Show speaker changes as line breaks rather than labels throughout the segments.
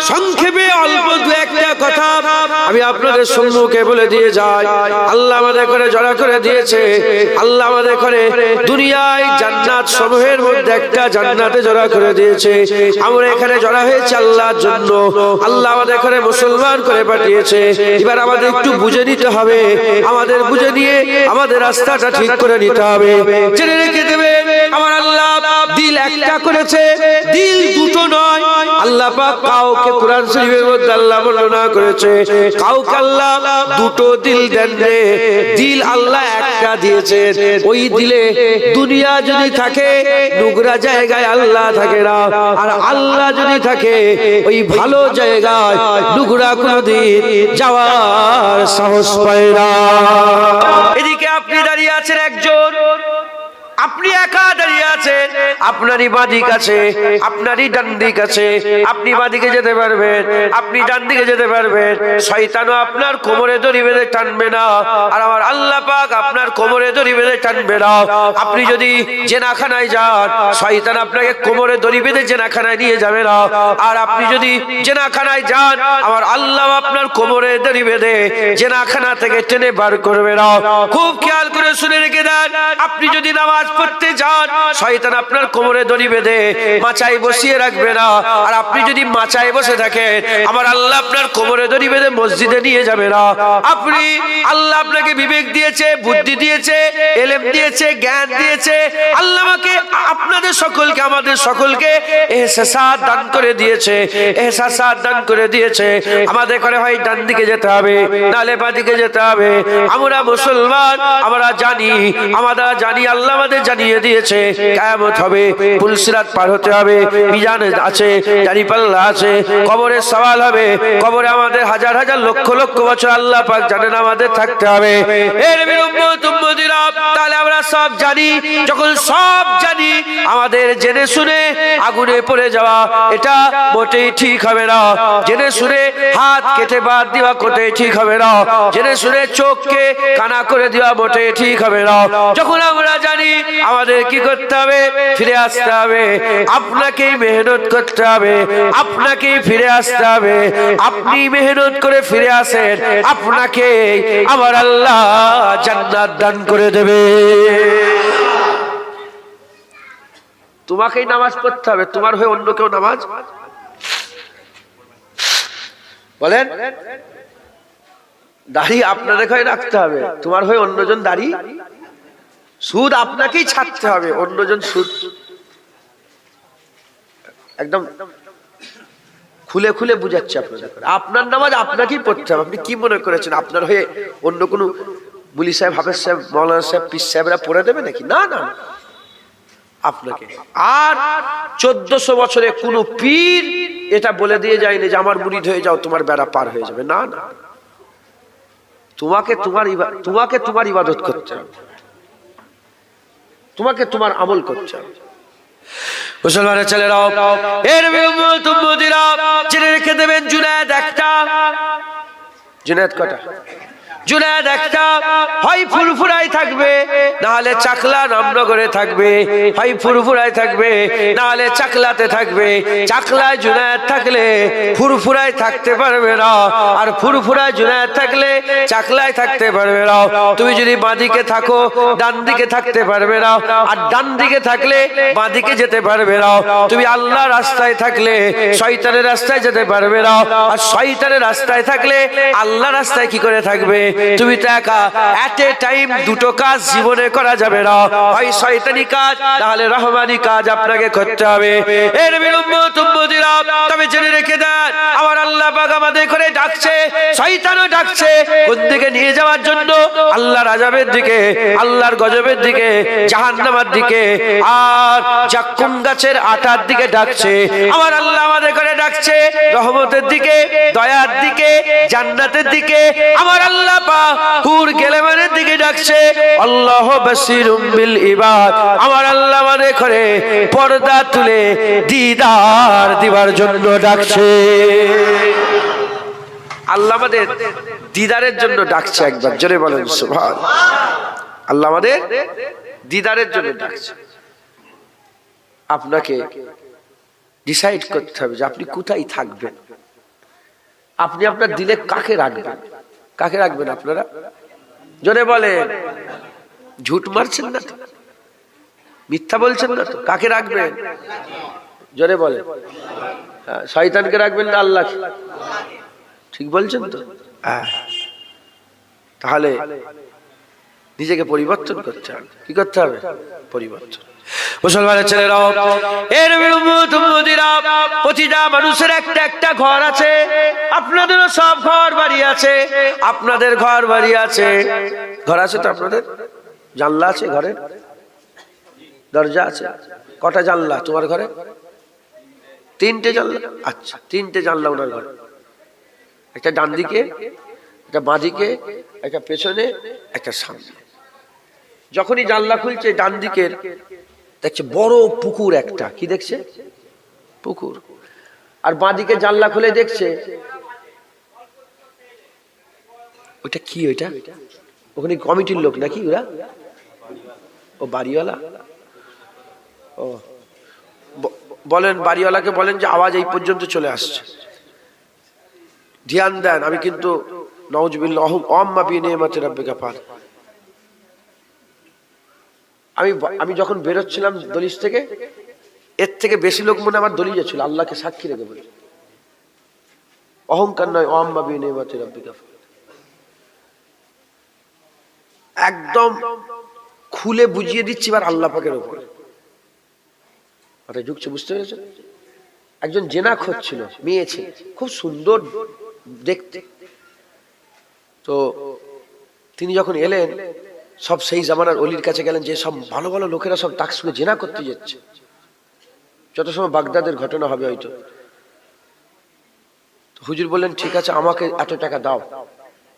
সংক্ষেপে অল্প দু একটা কথা আমি আপনাদের সম্মুখে বলে দিয়ে যাই। আল্লাহ আমাদের করে জড়া করে দিয়েছে, আল্লাহ আমাদের করে দুনিয়ায় জান্নাত সমূহের মধ্যে একটা জান্নাতে জড়া করে দিয়েছে। আমরা এখানে জড়া হয়েছে আল্লাহর জন্য, আল্লাহ আমাদের করে মুসলমান করে পাঠিয়েছে। এবার আমাদের একটু বুঝে নিতে হবে, আমাদের বুঝে নিয়ে আমাদের রাস্তাটা ঠিক করে নিতে হবে। জেনে রেখে দেবে আমার আল্লাহ দিল একটা করেছে, দিল দুটো নয়। আল্লাহ পাক কাউকে কোরআন শরীফের মধ্যে আল্লাহ বর্ণনা করেছে, কাউকে আল্লাহ দুটো দিল দেন রে, দিল আল্লাহ একটা দিয়েছে। ওই দিলে দুনিয়া যদি থাকে নোংরা জায়গায় আল্লাহ থাকে না, আর আল্লাহ যদি থাকে ওই ভালো জায়গায় নোংরা কোনদিন যাওয়ার সাহস পায় না। এদিকে আপনি দাঁড়িয়ে আছেন একজন, আপনি একা দাঁড়িয়ে আছেন, আপনারই বাঁদিক আছে, আপনারই ডান দিক আছে। আপনি বাঁদিকে যেতে পারবেন, আপনি ডান দিকে যেতে পারবেন। শয়তানও আপনার কোমরে দড়ি বেঁধে টানবে না, আর আমার আল্লাহ পাক আপনার কোমরে দড়ি বেঁধে টানবে না। আপনি যদি জেনাখানায় যান, শয়তান আপনাকে কোমরে দড়ি বেঁধে জেনাখানায় নিয়ে যাবে না। আর আপনি যদি জেনাখানায় যান, আমার আল্লাহ আপনার কোমরে দড়ি বেঁধে জেনাখানা থেকে টেনে বার করবে না। খুব খেয়াল করে শুনে রেখে দেন, আপনি যদি নামাজ পড়তে যান, শয়তান আপনার কোমরে দড়ি বেঁধে মাচায় বসিয়ে রাখবে না। আর আপনি যদি মাচায় বসে থাকেন, আমার আল্লাহ আপনার কোমরে দড়ি বেঁধে মসজিদে নিয়ে যাবে না। আপনি আল্লাহ আপনাকে বিবেক দিয়েছে, বুদ্ধি দিয়েছে, ইলম দিয়েছে, জ্ঞান দিয়েছে। আল্লাহ আমাকে আপনাদের সকলকে, আমাদের সকলকে ইহসাস দান করে দিয়েছে, ইহসাস দান করে দিয়েছে। আমাদের করে হয় ডান দিকে যেতে হবে, নালে বাঁ দিকে যেতে হবে। আমরা মুসলমান, আমরা জানি আল্লাহ আমাদের জানিয়ে দিয়েছে কিয়ামত হবে, পুলসিরাত পার হতে হবে, মিজান আছে, দাঁড়িপাল্লা আছে, কবরের সওয়াল হবে। কবরে আমাদের হাজার হাজার লক্ষ লক্ষ বছর আল্লাহ পাক জানেন আমাদের থাকতে হবে। এর উম্মতিরা, তাহলে আমরা সব জানি, যখন সব জানি আমাদের জেনে শুনে আগুনে পড়ে যাওয়া এটা মোটেই ঠিক হবে না। জেনে শুনে হাত কেটে বাদ দেওয়া মোটেই ঠিক হবে না। জেনে শুনে চোখকে কানা করে দেওয়া মোটেই ঠিক হবে না। যখন আমরা জানি আমাদের কি করতে হবে, ফিরে আসতে হবে। আপনাকেই মেহনত করতে হবে, আপনাকেই ফিরে আসতে হবে। আপনি মেহনত করে ফিরে আসেন, আপনাকে আমার আল্লাহ জান্নাত দান করে দেবে। তোমাকেই নামাজ পড়তে হবে, তোমার হয়ে অন্য কেউ নামাজ বলেন? দাড়ি আপনাদের হয়ে রাখতে হবে, তোমার হয়ে অন্যজন দাড়ি, সুদ আপনাকেই ছাড়তে হবে, অন্যজন সুদ একদম খুলে খুলে বুঝাচ্ছে আপনাদের। আপনার নামাজ আপনাকেই পড়তে হবে। আপনি কি মনে করেছেন আপনার হয়ে অন্য কোনো মুলি সাহেব, হাফেজ সাহেব, মৌলানা সাহেব, পীর সাহেবরা পড়ে দেবে নাকি? না না, আপনাকে। আর 1400 বছরে কোনো পীর এটা বলে দিয়ে যায়নি যে আমার মুরিদ হয়ে যাও, তোমার বেড়া পার হয়ে যাবে। না না, তোমাকে তোমার ইবাদত করতে হবে, তোমাকে তোমার আমল করতে হবে। মুসলমানের ছেলেরাও, এর উম্মতিরা জেনে রেখে দেবেন, জুনায়েদ একটা, জুনায়েদ কটা? জুনায়েদ একটা, হয় ফুরফুরাই থাকবে, না হলে চাকলা নামনগরে থাকবে। হয় ফুরফুরাই থাকবে, না হলে চাকলাতে থাকবে। চাকলায় জুনায়েদ থাকলে ফুরফুরাই থাকতে পারবে না, আর ফুরফুরায় জুনায়েদ থাকলে চাকলায় থাকতে পারবে না। তুমি যদি বাঁদিকে থাকো, ডান দিকে থাকতে পারবে না, আর ডান দিকে থাকলে বাঁদিকে যেতে পারবে না। তুমি আল্লাহ রাস্তায় থাকলে শয়তানের রাস্তায় যেতে পারবে না, আর শয়তানের রাস্তায় থাকলে আল্লাহ রাস্তায় কি করে থাকবে? তুমি তো একা, এট এ টাইম দুটো কাজ জীবনে করা যাবে না, হয় শয়তানি কাজ না হলে রহমানি কাজ আপনাকে করতে হবে। এর উম্মতিরা, তবে জেনে রেখে দেন, আমার আল্লাহ পাক আমাদের করে ডাকছে, শয়তানও ডাকছে। কোন দিকে নিয়ে যাওয়ার জন্য? আল্লাহর আযাবের দিকে, আল্লাহর গজবের দিকে, জাহান্নামের দিকে, আর জাক্কুম গাছের আটার দিকে ডাকছে। আমার আল্লাহ আমাদের করে ডাকছে রহমতের দিকে, দয়ার দিকে, জান্নাতের দিকে। আমার আল্লাহ হুর গেলেমানের দিকে ডাকছে। আল্লাহ বাসিরুম বিল ইবাদ, আমার আল্লাহ আমাদের করে পর্দা তুলে দিদার দিবার জন্য ডাকছে। আল্লাহ আমাদের দিদারের জন্য ডাকছে। একবার জোরে বলেন সুবহানাল্লাহ। আল্লাহ আমাদের দিদারের জন্য ডাকছে। আপনাকে ডিসাইড করতে হবে যে আপনি কোথায় থাকবেন। আপনি আপনার দিলে কাকে রাখবেন? কাকে রাখবেন আপনারা? জোরে বলেন। ঝুট মারছেন না তো, মিথ্যা বলছেন না তো? কাকে রাখবেন? জোরে বলেন। শয়তানকে রাখবেন না আল্লাহ? ঠিক বলছেন তো? তাহলে নিজেকে পরিবর্তন করতে হবে। কি করতে হবে? পরিবর্তন। মুসলমানের ছেলেরাও, এর প্রতিটা মানুষের একটা একটা ঘর আছে। আপনাদেরও সব ঘর বাড়ি আছে, আপনাদের ঘর বাড়ি আছে। ঘর আছে তো আপনাদের? জানলা আছে ঘরের? দরজা আছে? কটা জানলা তোমার ঘরে? 3টে জানলা। আচ্ছা, 3টে জানলা ওনার ঘরে। একটা ডান দিকে, একটা বাঁ দিকে, একটা পেছনে, একটা সামনে। যখনই জানলা খুলছে ডান দিকের, দেখছে বড় পুকুর একটা। কি দেখছে? পুকুর। আর বাঁ দিকে জানলা খুলে দেখছে ওইটা কি? ওইটা ওখানে কমিটির লোক নাকি ওরা? ও বাড়িওয়ালা? ও বলেন, বাড়িওয়ালাকে বলেন যে আওয়াজ এই পর্যন্ত চলে আসছে, ধ্যান দেন। আমি কিন্তু নাউজুবিল্লাহ আম্মা বিনিয়ামাতি রাব্বিকা ফার। আমি যখন বেরোচ্ছিলাম দলিশ থেকে, এর থেকে বেশি লোক মনে আমার দলিয়ে ছিল। আল্লাহকে সাক্ষী রেখে বলি, অহংকার নয়। আম্মা বিনিয়ামাতি রাব্বিকা ফার একদম খুলে বুঝিয়ে দিচ্ছি এবার আল্লাহ পাকের উপরে। ঝুঁকছে, বুঝতে পেরেছ? একজন জেনাখোর ছিল, মেয়ে ছিল, খুব সুন্দর দেখতে। তো তিনি যখন এলেন, সব সেই জামানার অলির কাছে গেলেন, যে সব ভালো ভালো লোকেরা সব তাকসুকে জেনা করতে যাচ্ছে। যত সময় বাগদাদের ঘটনা হবে হয়তো। হুজুর বললেন ঠিক আছে, আমাকে এত টাকা দাও।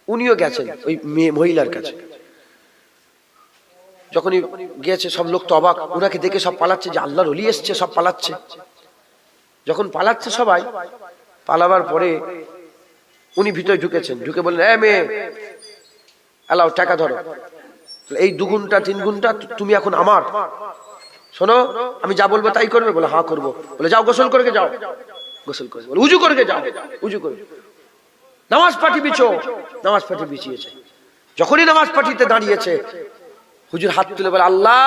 উনিও গেছেন ওই মহিলার কাছে। যখনই গিয়েছে সব লোক তো অবাক, উনাকে দেখে সব পালাচ্ছে, যে আল্লাহর ওলি এসছে, সব পালাচ্ছে। যখন পালাচ্ছে সবাই, পালাবার পরে উনি ভিতরে ঢুকেছেন, ঢুকে বললেন, এ মেয়ে, এলাও টাকা ধরো। এই 2 ঘন্টা 3 ঘন্টা তুমি এখন আমার। শোনো, আমি যা বলবো তাই করবে? বলে হ্যাঁ করবো। বলে যাও গোসল করে যাও। গোসল করে বলে উজু করে যাও। উজু করে নামাজ পাঠি বিছো। নামাজ পাঠি বিছিয়েছে। যখনই নামাজ পাঠিতে দাঁড়িয়েছে, হুজুর হাত তুলে বলে, আল্লাহ,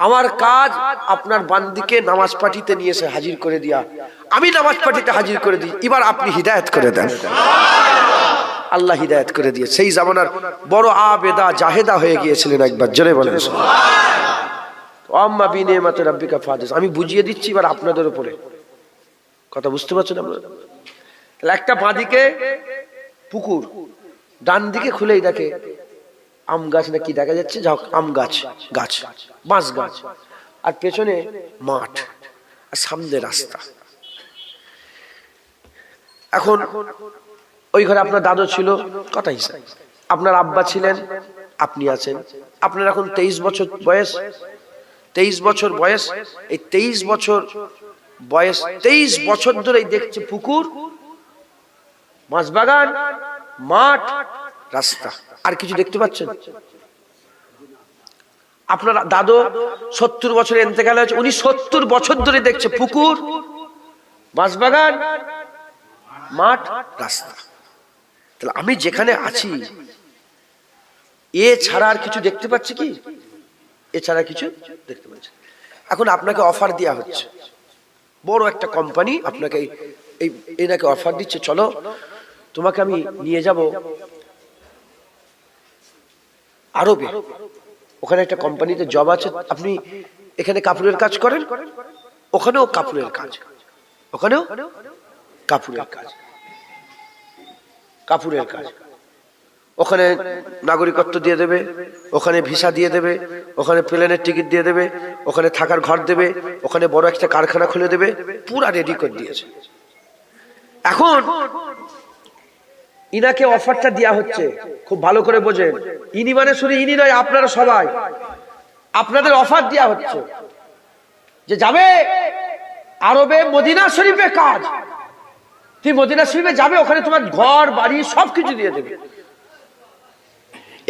আমার কাজ আপনার বান্দিকে নামাজ পাঠিতে নিয়ে এসে হাজির করে দিয়া, আমি নামাজ পাঠিতে হাজির করে দিই, এবার আপনি হিদায়াত করে দেন। আল্লাহ হিদায়াত করে দিয়ে সেই জামানার বড় আবেদা জাহেদা হয়ে গিয়েছিলেন একবার। জোরে বলেন আম্মা বিনিয়ামাতি রাব্বিকা ফাহাদিস। আমি বুঝিয়ে দিচ্ছি এবার আপনাদের উপরে। কথা বুঝতে পারছেন আপনারা? একটা বাঁ দিকে পুকুর, ডান দিকে খুলেই দেখে আম গাছ না কি দেখা যাচ্ছে, যাও আম গাছ, গাছ, বাঁশ গাছ, আর পেছনে মাঠ, আর সামনে রাস্তা। এখন ওই ঘরে আপনার দাদু ছিল, কথা হিসাব, আপনার আব্বা ছিলেন, আপনি আছেন। আপনার এখন 23 বছর বয়স। 23 বছর বয়স। এই 23 বছর বয়স, 23 বছর ধরেই দেখছে পুকুর, মাছ বাগান, মাঠ, রাস্তা। আর কিছু দেখতে পাচ্ছেন? আপনার দাদু 70 বছরে ইন্তেকাল হয়েছে, উনি 70 বছর ধরে দেখছে পুকুর, মাছ বাগান, মাঠ, রাস্তা। তাহলে আমি যেখানে আছি, এ ছাড়া আর কিছু দেখতে পাচ্ছি কি? এছাড়া কিছু দেখতে পাচ্ছি। এখন আপনাকে অফার দেওয়া হচ্ছে, বড় একটা কোম্পানি আপনাকে এনাকে অফার দিচ্ছে, চলো তোমাকে আমি নিয়ে যাব আরবে। ওখানে একটা কোম্পানিতে জব আছে, আপনি এখানে কাপড়ের কাজ করেন, ওখানেও কাপড়ের কাজ, ওখানেও কাপড়ের কাজ, কাপড়ের কাজ। ওখানে নাগরিকত্ব দিয়ে দেবে, ওখানে ভিসা দিয়ে দেবে, ওখানে প্লেনের টিকিট দিয়ে দেবে, ওখানে থাকার ঘর দেবে, ওখানে বড় একটা কারখানা খুলে দেবে, পুরা রেডি করে দিয়েছে। এখন ইনাকে অফারটা দেওয়া হচ্ছে, খুব ভালো করে বোঝেন। ইনি মানে শুধু ইনি নয়, আপনারা সবাই, আপনাদের অফার দেওয়া হচ্ছে যে যাবে আরবে, মদিনা শরীফে কাজ। তুই মদিনা শরীফে যাবে, ওখানে তোমার ঘর বাড়ি সবকিছু দিয়ে দেবে।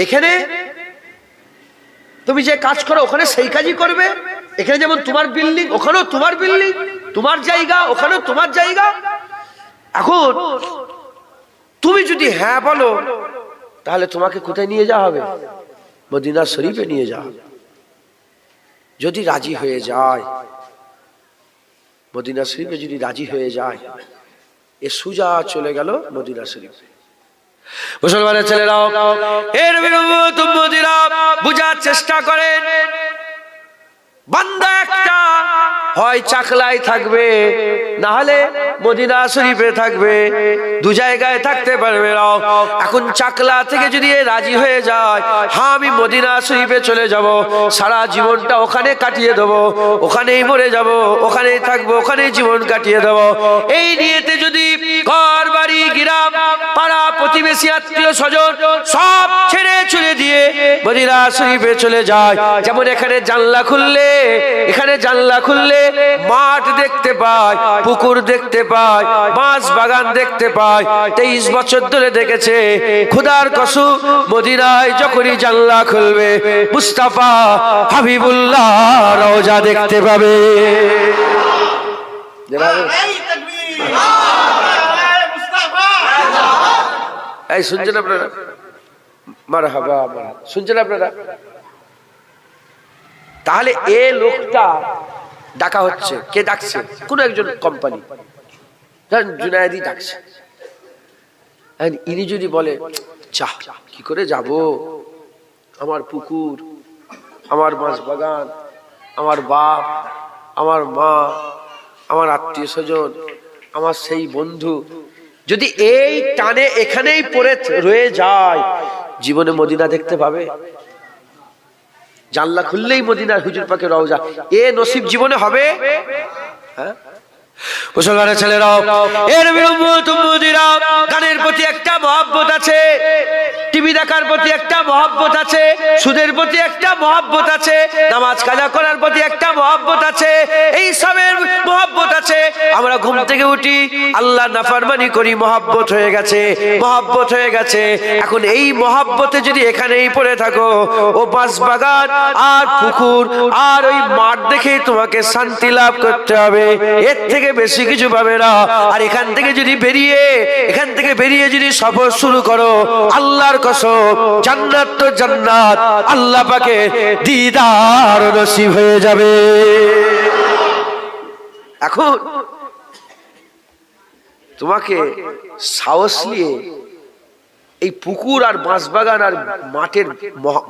এখানে তুমি যে কাজ করো ওখানে সেই কাজই করবে, এখানে যেমন তোমার বিল্ডিং, ওখানেও তোমার বিল্ডিং, তোমার জায়গা, ওখানেও তোমার জায়গা। এখন তুমি যদি হ্যাঁ বলো, তাহলে তোমাকে কোথায় নিয়ে যাওয়া হবে? মদিনা শরীফে নিয়ে যাওয়া হবে। যদি রাজি হয়ে যায়, মদিনা শরীফে যদি রাজি হয়ে যায়, এ সুজা চলে গেল মদিনা শরীফে। মুসলমানের ছেলেরাও, এর বিরুদ্ধে বুঝার চেষ্টা করেন। বান্দা একটা হয় চাকলায় থাকবে, না হলে মদিনা শরীফে থাকবে, দু জায়গায় থাকতে পারবে না। এখন চাকলা থেকে যদি রাজি হয়ে যায়, হ্যাঁ আমি মদিনা শরীফে চলে যাব, সারা জীবনটা ওখানে কাটিয়ে দেবো, ওখানেই মরে যাব, ওখানেই থাকবো, ওখানেই জীবন কাটিয়ে দেবো, এই নিয়েতে যদি ঘর বাড়ি গ্রাম পাড়া প্রতিবেশী আত্মীয় স্বজন সব ছেড়ে চলে দিয়ে মদিনা শরীফে চলে যায়, যেমন এখানে জানলা খুললে, এখানে জানলা খুললে মাঠ দেখতে পায়, পুকুর দেখতে পায়, বাঁশ বাগান দেখতে পায়। 23 বছর ধরে দেখেছে, খোদার কসম মদিনায় যখনই জানলা খুলবে মুস্তাফা হাবিবুল্লাহ রওজা দেখতে পাবে। এই শুনছেন আপনারা? মারহাবা, শুনছেন আপনারা? তাহলে এ লোকটা ডাকা হচ্ছে, কে ডাকছে? কোন একজন কোম্পানি, জুনায়েদি ডাকছে। ইনি যদি বলে যা, কি করে যাব, আমার পুকুর, আমার মাছ বাগান, আমার বাপ, আমার মা, আমার আত্মীয় স্বজন, আমার সেই বন্ধু, যদি এই টানে এখানেই পড়ে রয়ে যায়, জীবনে মদিনা দেখতে পাবে? জানলা খুললেই মদিনার হুজুর পাকের রওজা, এ নসিব জীবনে হবে? হ্যাঁ, মুসলমানের ছেলেরাও, এর বিরুদ্ধে গানের প্রতি একটা মহব্বত আছে, টিভি দেখার প্রতি একটা মহব্বত আছে, সুদের প্রতি একটা মহব্বত আছে, নামাজ কাজা করার প্রতি একটা মহব্বত আছে, এই সবের মহব্বত আছে। আমরা ঘুম থেকে উঠি, আল্লাহ নাফরমানি করি, মহব্বত হয়ে গেছে, মহব্বত হয়ে গেছে। এখন এই মহব্বতে যদি এখানেই পড়ে থাকো, ও বাঁশ বাগান আর পুকুর আর ওই মাঠ দেখে তোমাকে শান্তি লাভ করতে হবে, এর থেকে বেশি কিছু পাবে না। আর এখান থেকে বেরিয়ে যদি সফর শুরু করো, আল্লাহর কসম জান্নাত তো জান্নাত, আল্লাহ পাকের দিদার নসিব হয়ে যাবে। এখন তোমাকে সাহস নিয়ে এই পুকুর আর বাঁশবাগান আর মাঠের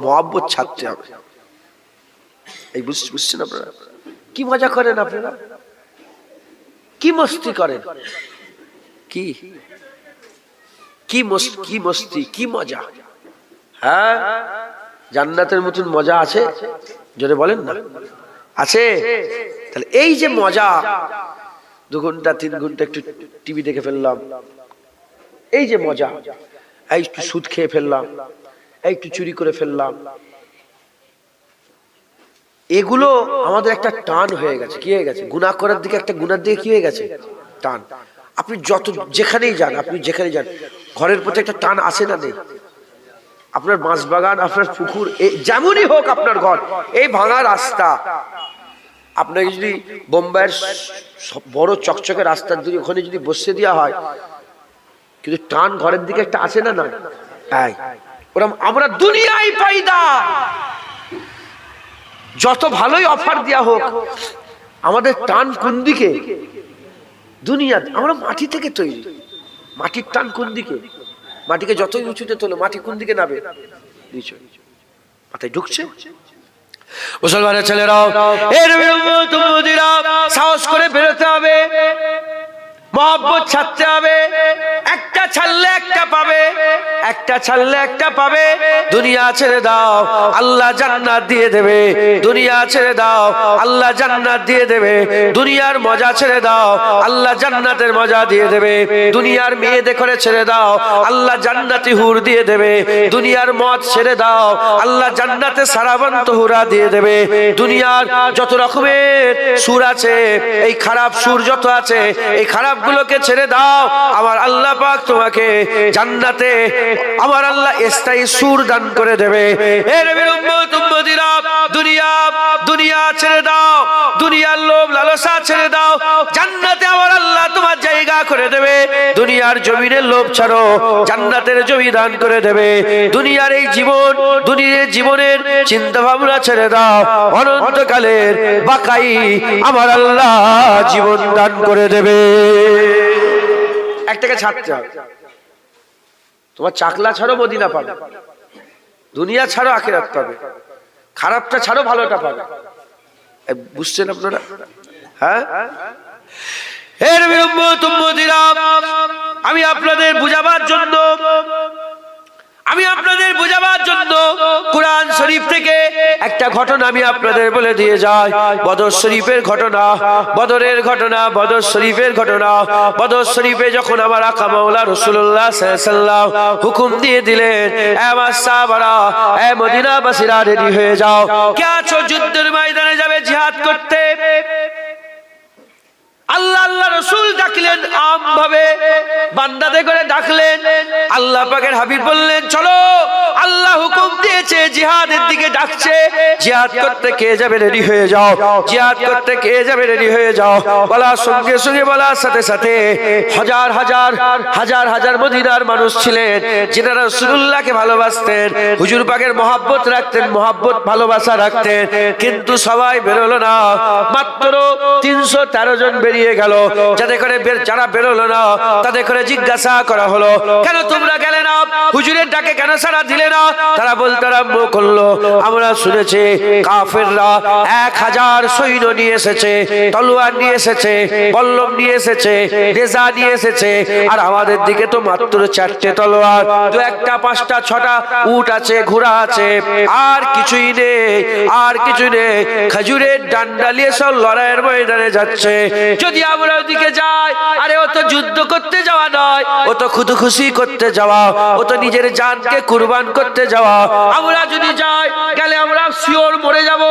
মহব্বত ছাড়তে হবে। এই বুঝছেন আপনারা? কি মজা করেন আপনারা, কি মস্তি করেন, কি কি মস্তি, কি মজা। হ্যাঁ, জান্নাতের মতন মজা আছে? জোরে বলেন না, আছে? তাহলে এই যে মজা, 2 ঘন্টা 3 ঘন্টা একটু টিভি দেখে ফেললাম, এই যে মজা, এই একটু সুদ খেয়ে ফেললাম, এই একটু চুরি করে ফেললাম, এগুলো আমাদের একটা টান হয়ে গেছে। কি হয়ে গেছে? গুনাহ করার দিকে, একটা গুনার দিকে কি হয়ে গেছে? টান। আপনি যেখানেই যান, আপনি যেখানেই যান, ঘরের প্রতি একটা টান আসে না? নেই? আপনার বাঁশ বাগান, আপনার পুকুর, যেমনই হোক আপনার ঘর, এই ভাঙা রাস্তা, আপনাকে যদি বোম্বাইয়ের বড় চকচকে রাস্তার দিকে ওখানে যদি বসে দেওয়া হয়, কিন্তু টান ঘরের দিকে একটা আসে না? না, ওরা আমরা দুনিয়ায় পাইদা, যত ভালোই অফার দেওয়া হোক, আমাদের টান কোন দিকে? দুনিয়া। আমরা মাটি থেকে তৈরি, মাটির টান কোন দিকে? মাটিকে যতই উঁচুতে তোলো, মাটি কোন দিকে নাবে? নিচে। মাথায় ঢুকছে? মুসলমানের ছেলেরাও, এর বিরুদ্ধে সাহস করে বেরোতে হবে, মহব্বত ছাড়তে হবে। একটা ছাড়লে একটা পাবে, একটা ছাড়লে একটা পাবে। দুনিয়া ছেড়ে দাও, আল্লাহ জান্নাত দিয়ে দেবে। দুনিয়া ছেড়ে দাও, আল্লাহ জান্নাত দিয়ে দেবে। দুনিয়ার মজা ছেড়ে দাও, আল্লাহ জান্নাতের মজা দিয়ে দেবে। দুনিয়ার মেয়ে দেখে ছেড়ে দাও, আল্লাহ জান্নাতি হুর দিয়ে দেবে। দুনিয়ার মদ ছেড়ে দাও, আল্লাহ জান্নাতে সারাবন্ত হুরা দিয়ে দেবে। দুনিয়ার যত রকমের সুর আছে, এই খারাপ সুর যত আছে, এই খারাপ গুলোকে ছেড়ে দাও। আমার আল্লাহ পাক তোমাকে জান্নাতে, আমার আল্লাহ স্থায়ী সুর দান করে দেবে। এর বিরুদ্ধে উম্মতিরা, দুনিয়া দুনিয়া ছেড়ে দাও, দুনিয়ার লোভ লালসা ছেড়ে দাও, জান্নাতে আমার আল্লাহ তোমার জায়গা করে দেবে। দুনিয়ার জমিনের লোভ ছাড়ো, জান্নাতের জমি দান করে দেবে। দুনিয়ার এই জীবন, দুনিয়ার জীবনের চিন্তা ভাবনা ছেড়ে দাও, অনন্তকালের বাকাই আমার আল্লাহ জীবন দান করে দেবে। একটাকে ছাড়তে হবে, তোমার চাকলা ছাড়ো মদিনা পাবে, দুনিয়া ছাড়ো আখিরাত পাবে, খারাপটা ছাড়ো ভালোটা পাবে। বুঝছেন আপনারা? হ্যাঁ, আমি আপনাদের বুঝাবার জন্য কুরআন শরীফ থেকে একটা ঘটনা আমি আপনাদের বলে দিয়ে যাই। বদর শরীফের ঘটনা, বদরের ঘটনা, বদর শরীফের ঘটনা। বদর শরীফে যখন আমার আকা মাওলা রাসূলুল্লাহ সাল্লাল্লাহু আলাইহি ওয়াসাল্লাম হুকুম দিয়ে দিলেন, এ আমার সাহাবারা, এ মদিনাবাসীরা রেডি হয়ে যাও, কে আছো যুদ্ধের ময়দানে যাবে জিহাদ করতে। আল্লাহ রাসূল ডাকলেন, আম ভাবে বান্দাদের করে ডাকলেন। আল্লাহ পাকের হাবিব বললেন, চলো, আল্লাহ হুকুম দিয়েছে, জিহাদের দিকে ডাকছে, জিহাদ করতে কে যাবে রেডি হয়ে যাও, জিহাদ করতে কে যাবে রেডি হয়ে যাও। বলার সঙ্গে সঙ্গে, বলার সাথে সাথে হাজার হাজার হাজার হাজার মদিনার মানুষ ছিলেন যারা রাসূলুল্লাহকে ভালোবাসতেন, হুজুর পাকের মহব্বত রাখতেন, মহব্বত ভালোবাসা রাখতেন, কিন্তু সবাই বেরোলো না। মাত্র 313 জন বেরিয়ে গেল। যারা বেরোলো না তাদের করে জিজ্ঞাসা করা হলো, কেন তোমরা গেলে না, হুজুরের ডাকে কেন সাড়া দিলে না? তারা বলতে আরম্ভ করলো, আমরা শুনেছি কাফেররা 1000 সৈন্য নিয়ে এসেছে, তলোয়ার নিয়ে এসেছে, বল্লম নিয়ে এসেছে, নেজা নিয়ে এসেছে, আর আমাদের দিকে তো মাত্র 4টে তলোয়ার, 2-1, 5টা 6টা উট আছে, ঘোড়া আছে, আর কিছুই নেই, আর কিছু নেই। খেজুরের ডান্ডা নিয়ে সব লড়াইয়ের ময়দানে যাচ্ছে। যদি আমরা ওদিকে যাই, আরে ও তো যুদ্ধ করতে যাওয়া নয়, ও তো খুশি করতে যাওয়া, ও তো নিজের জানকে কুরবান করতে যাওয়া। আমরা যদি যাই, গেলে আমরা শিওর মরে যাব,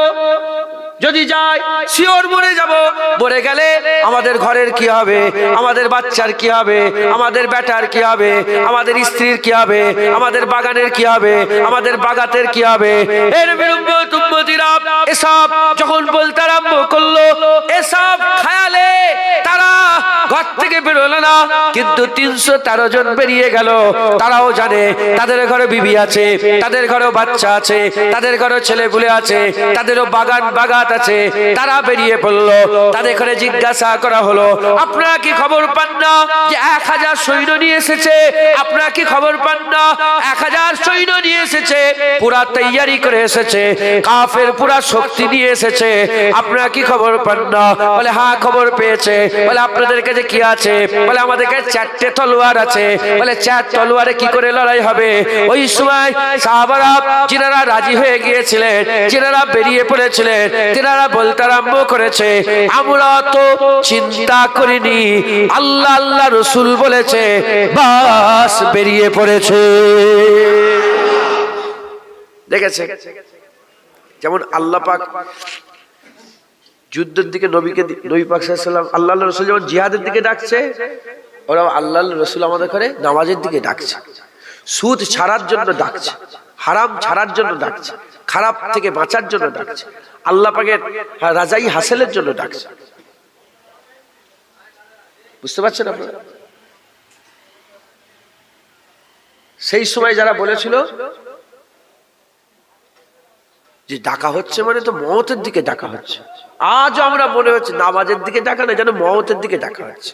যদি যাই শিওর মরে যাব। মরে গেলে আমাদের ঘরের কি হবে, আমাদের বাচ্চার কি হবে, আমাদের বেটার কি হবে, আমাদের স্ত্রীর কি হবে, আমাদের বাগানের কি হবে, আমাদের বাগাতের কি হবে। এর বিরুদ্ধে উম্মতিরা এসব যখন বলতে আরম্ভ করলো, এসব খায়ালে তারা ঘর থেকে বেরোলো না। কিন্তু 313 জন বেরিয়ে গেল। তারাও জানে তাদের ঘরে বিবি আছে, তাদের ঘরেও বাচ্চা আছে, তাদের ঘরেও ছেলেপুলে আছে, তাদেরও বাগাত আছে। তারা বেরিয়ে পড়লো। তাদের ঘরে জিজ্ঞাসা করা হলো, আপনারা কি খবর পান না যে 1000 সৈন্য নিয়ে এসেছে? আপনারা কি খবর পান না 1000 সৈন্য নিয়ে এসেছে, পুরা তৈয়ারি করে এসেছে, কাফের পুরা শক্তি নিয়ে এসেছে, আপনারা কি খবর পান না? বলে হ্যাঁ খবর পেয়েছে। বলে আপনাদের কাছে কি আছে? বলে আমাদের কাছে 4টে তলোয়ার আছে। বলে 4 তলোয়ারে কি করে লড়াই হবে? ওই সময় সাহাবারা যিনারা রাজি হয়ে গিয়েছিলেন, যিনারা বেরিয়ে পড়েছিলেন, তিনারা বলতে আরম্ভ করেছে, আমরা তো চিন্তা করিনি, আল্লাহ আল্লাহ রাসূল বলেছে, বাস বেরিয়ে পড়েছে। দেখেছে যেমন আল্লাহ পাক যুদ্ধের দিকে নবী পাক সাল্লাল্লাহু আলাইহি ওয়াসাল্লাম, আল্লাহ রাসূল যেমন জিহাদের দিকে ডাকছে, ওরা আল্লাহ রাসূল আমাদের করে নামাজের দিকে ডাকছে, সুদ ছাড়ার জন্য ডাকছে, হারাম ছাড়ার জন্য ডাকছে, খারাপ থেকে বাঁচার জন্য ডাকছে, আল্লাহ পাকের রাজাই হাসিলের জন্য ডাকছে। বুঝতে পারছেন আপনারা? সেই সময় যারা বলেছিল যে ডাকা হচ্ছে মানে তো মওতের দিকে ডাকা হচ্ছে, আজ আমরা মনে হচ্ছে নামাজের দিকে ডাকা না, যেন মওতের দিকে ডাকা হচ্ছে।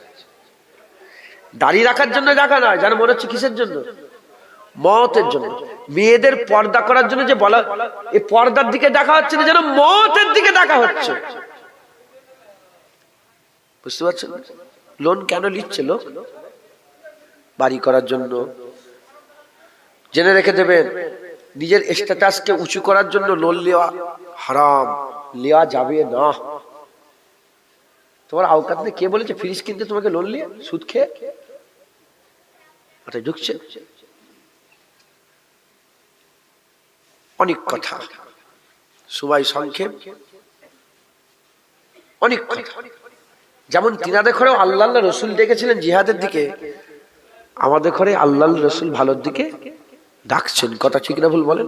দাড়ি রাখার জন্য ডাকা নয়, যেন মনে হচ্ছে কিসের জন্য? মওতের জন্য। মেয়েদের পর্দা করার জন্য যে বলা, এই পর্দার দিকে ডাকা হচ্ছে না, যেন মওতের দিকে ডাকা হচ্ছে। বুঝতে পারছেন? লোন কেন নিচ্ছে লোক? বাড়ি করার জন্য। জেনে রেখে দেবেন, নিজের স্ট্যাটাসকে উঁচু করার জন্য লোন নেওয়া হারাম, নেওয়া যাবে না। তোমার আওকাত নেই। কে বলেছে ফ্রিজ কিনতে তোমাকে লোন নিয়ে? সুদ খেয়ে ঢুকছে। অনেক কথা, সবাই সংক্ষেপ, অনেক কথা। যেমন তিনাদের ঘরেও আল্লাহ রসুল ডেকেছিলেন জিহাদের দিকে, আমাদের ঘরে আল্লাহ রসুল ভালোর দিকে ডাকছেন। কথা ঠিক না ভুল বলেন?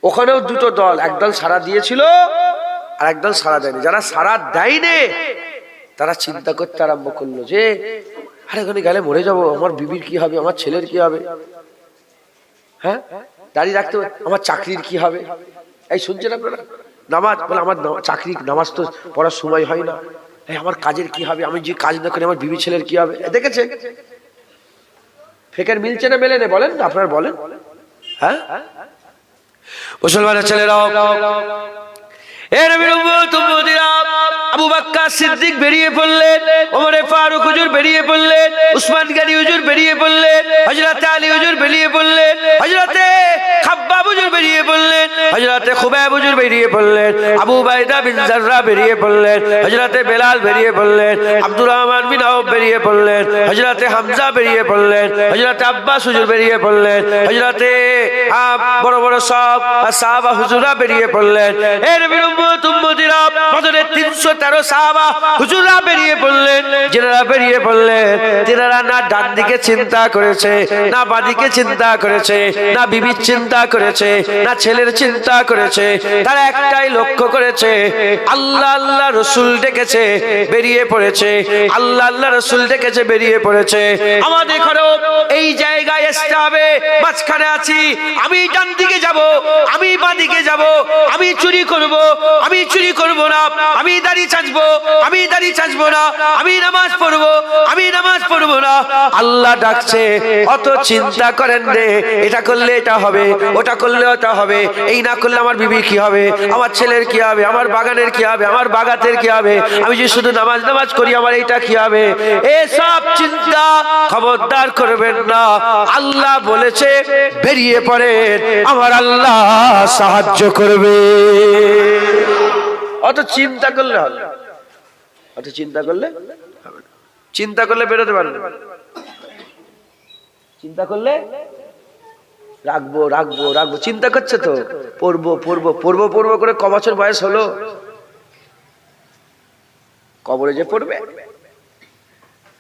ওখানেও দুটো দল, একদল সাড়া দিয়েছিল আর একদল সাড়া দেয়নি। যারা সাড়া দেয়নি তারা চিন্তা করতে আরম্ভ করলো যে আরে ওখানে গেলে মরে যাবো, আমার বিবির কি হবে, আমার ছেলের কি হবে, হ্যাঁ দাঁড়িয়ে রাখতে আমার চাকরির কি হবে। এই শুনছেন আপনারা, নামাজ বলে আমার চাকরি, নামাজ তো পড়ার সময় হয় না, আমার কাজের কি হবে, আমি যে কাজ না করি আমার বিবি ছেলের কি হবে। দেখেছে ফেকের মিলছে না মেলে না, বলেন আপনারা বলেন। হ্যাঁ মুসলমানের ছেলেরাও, এর আবু বকর সিদ্দিক বেরিয়ে পড়লেন, ওমর ফারুক হুজুর বেরিয়ে পড়লেন, উসমান গনি হুজুর বেরিয়ে পড়লেন, হযরত আলী হুজুর বেরিয়ে পড়লেন, হযরত খাব্বাব হুজুর বেরিয়ে পড়লেন, হযরত খুবাইব হুজুর বেরিয়ে পড়লেন, আবু উবাইদা বিন জাররাহ বেরিয়ে পড়লেন, হযরত বেলাল বেরিয়ে পড়লেন, আব্দুর রহমান বিন আউফ বেরিয়ে পড়লেন, হযরত হামজা বেরিয়ে পড়লেন, হযরত আব্বাস হুজুর বেরিয়ে পড়লেন, হযরত বড় বড় সব সাহাবা হুজুররা বেরিয়ে পড়লেন। এর উম্মতিরা বদরের 313 সাহাবা হুজুররা বেরিয়ে পড়লেন। যারা বেরিয়ে পড়লেন তারা না ডান দিকে চিন্তা করেছে, না বাঁ দিকে চিন্তা করেছে, না বিবির চিন্তা করেছে, না ছেলের চিন্তা করেছে। তারা একটাই লক্ষ্য করেছে, আল্লাহ আল্লাহ রাসূল ডেকেছে বেরিয়ে পড়েছে, আল্লাহ আল্লাহ রাসূল ডেকেছে বেরিয়ে পড়েছে। আমাদের ঘরেও এই জায়গায় আসতে হবে, মাঝখানে আছি, আমি ডান দিকে যাব, আমি বাঁ দিকে যাব, আমি চুরি করব, আমি চুরি করব না, আমি দাড়ি চাঁচবো, আমি দাড়ি চাঁচবো না, আমি নামাজ পড়বো, আমি নামাজ পড়বো না। আল্লাহ ডাকছে, অত চিন্তা করেন রে, এটা করলে এটা হবে, ওটা করলে ওটা হবে, এই না করলে আমার বিবি কি হবে, আমার ছেলের কি হবে, আমার বাগানের কি হবে, আমার বাগাতের কি হবে, আমি যে শুধু নামাজ নামাজ করি আমার এইটা কি হবে। এসব চিন্তা খবরদার করবেন না। আল্লাহ বলেছে বেরিয়ে পড়েন, আমার আল্লাহ সাহায্য করবে। অত চিন্তা করলে হবে, অত চিন্তা করলে হবে না। চিন্তা করলে বেরোতে পারবে, চিন্তা করলে রাখবো রাখবো রাখবো, চিন্তা করছে তো পড়বো পড়বো পড়বো পড়বো করে ক বছর বয়স হলো, কবরে যে পড়বে।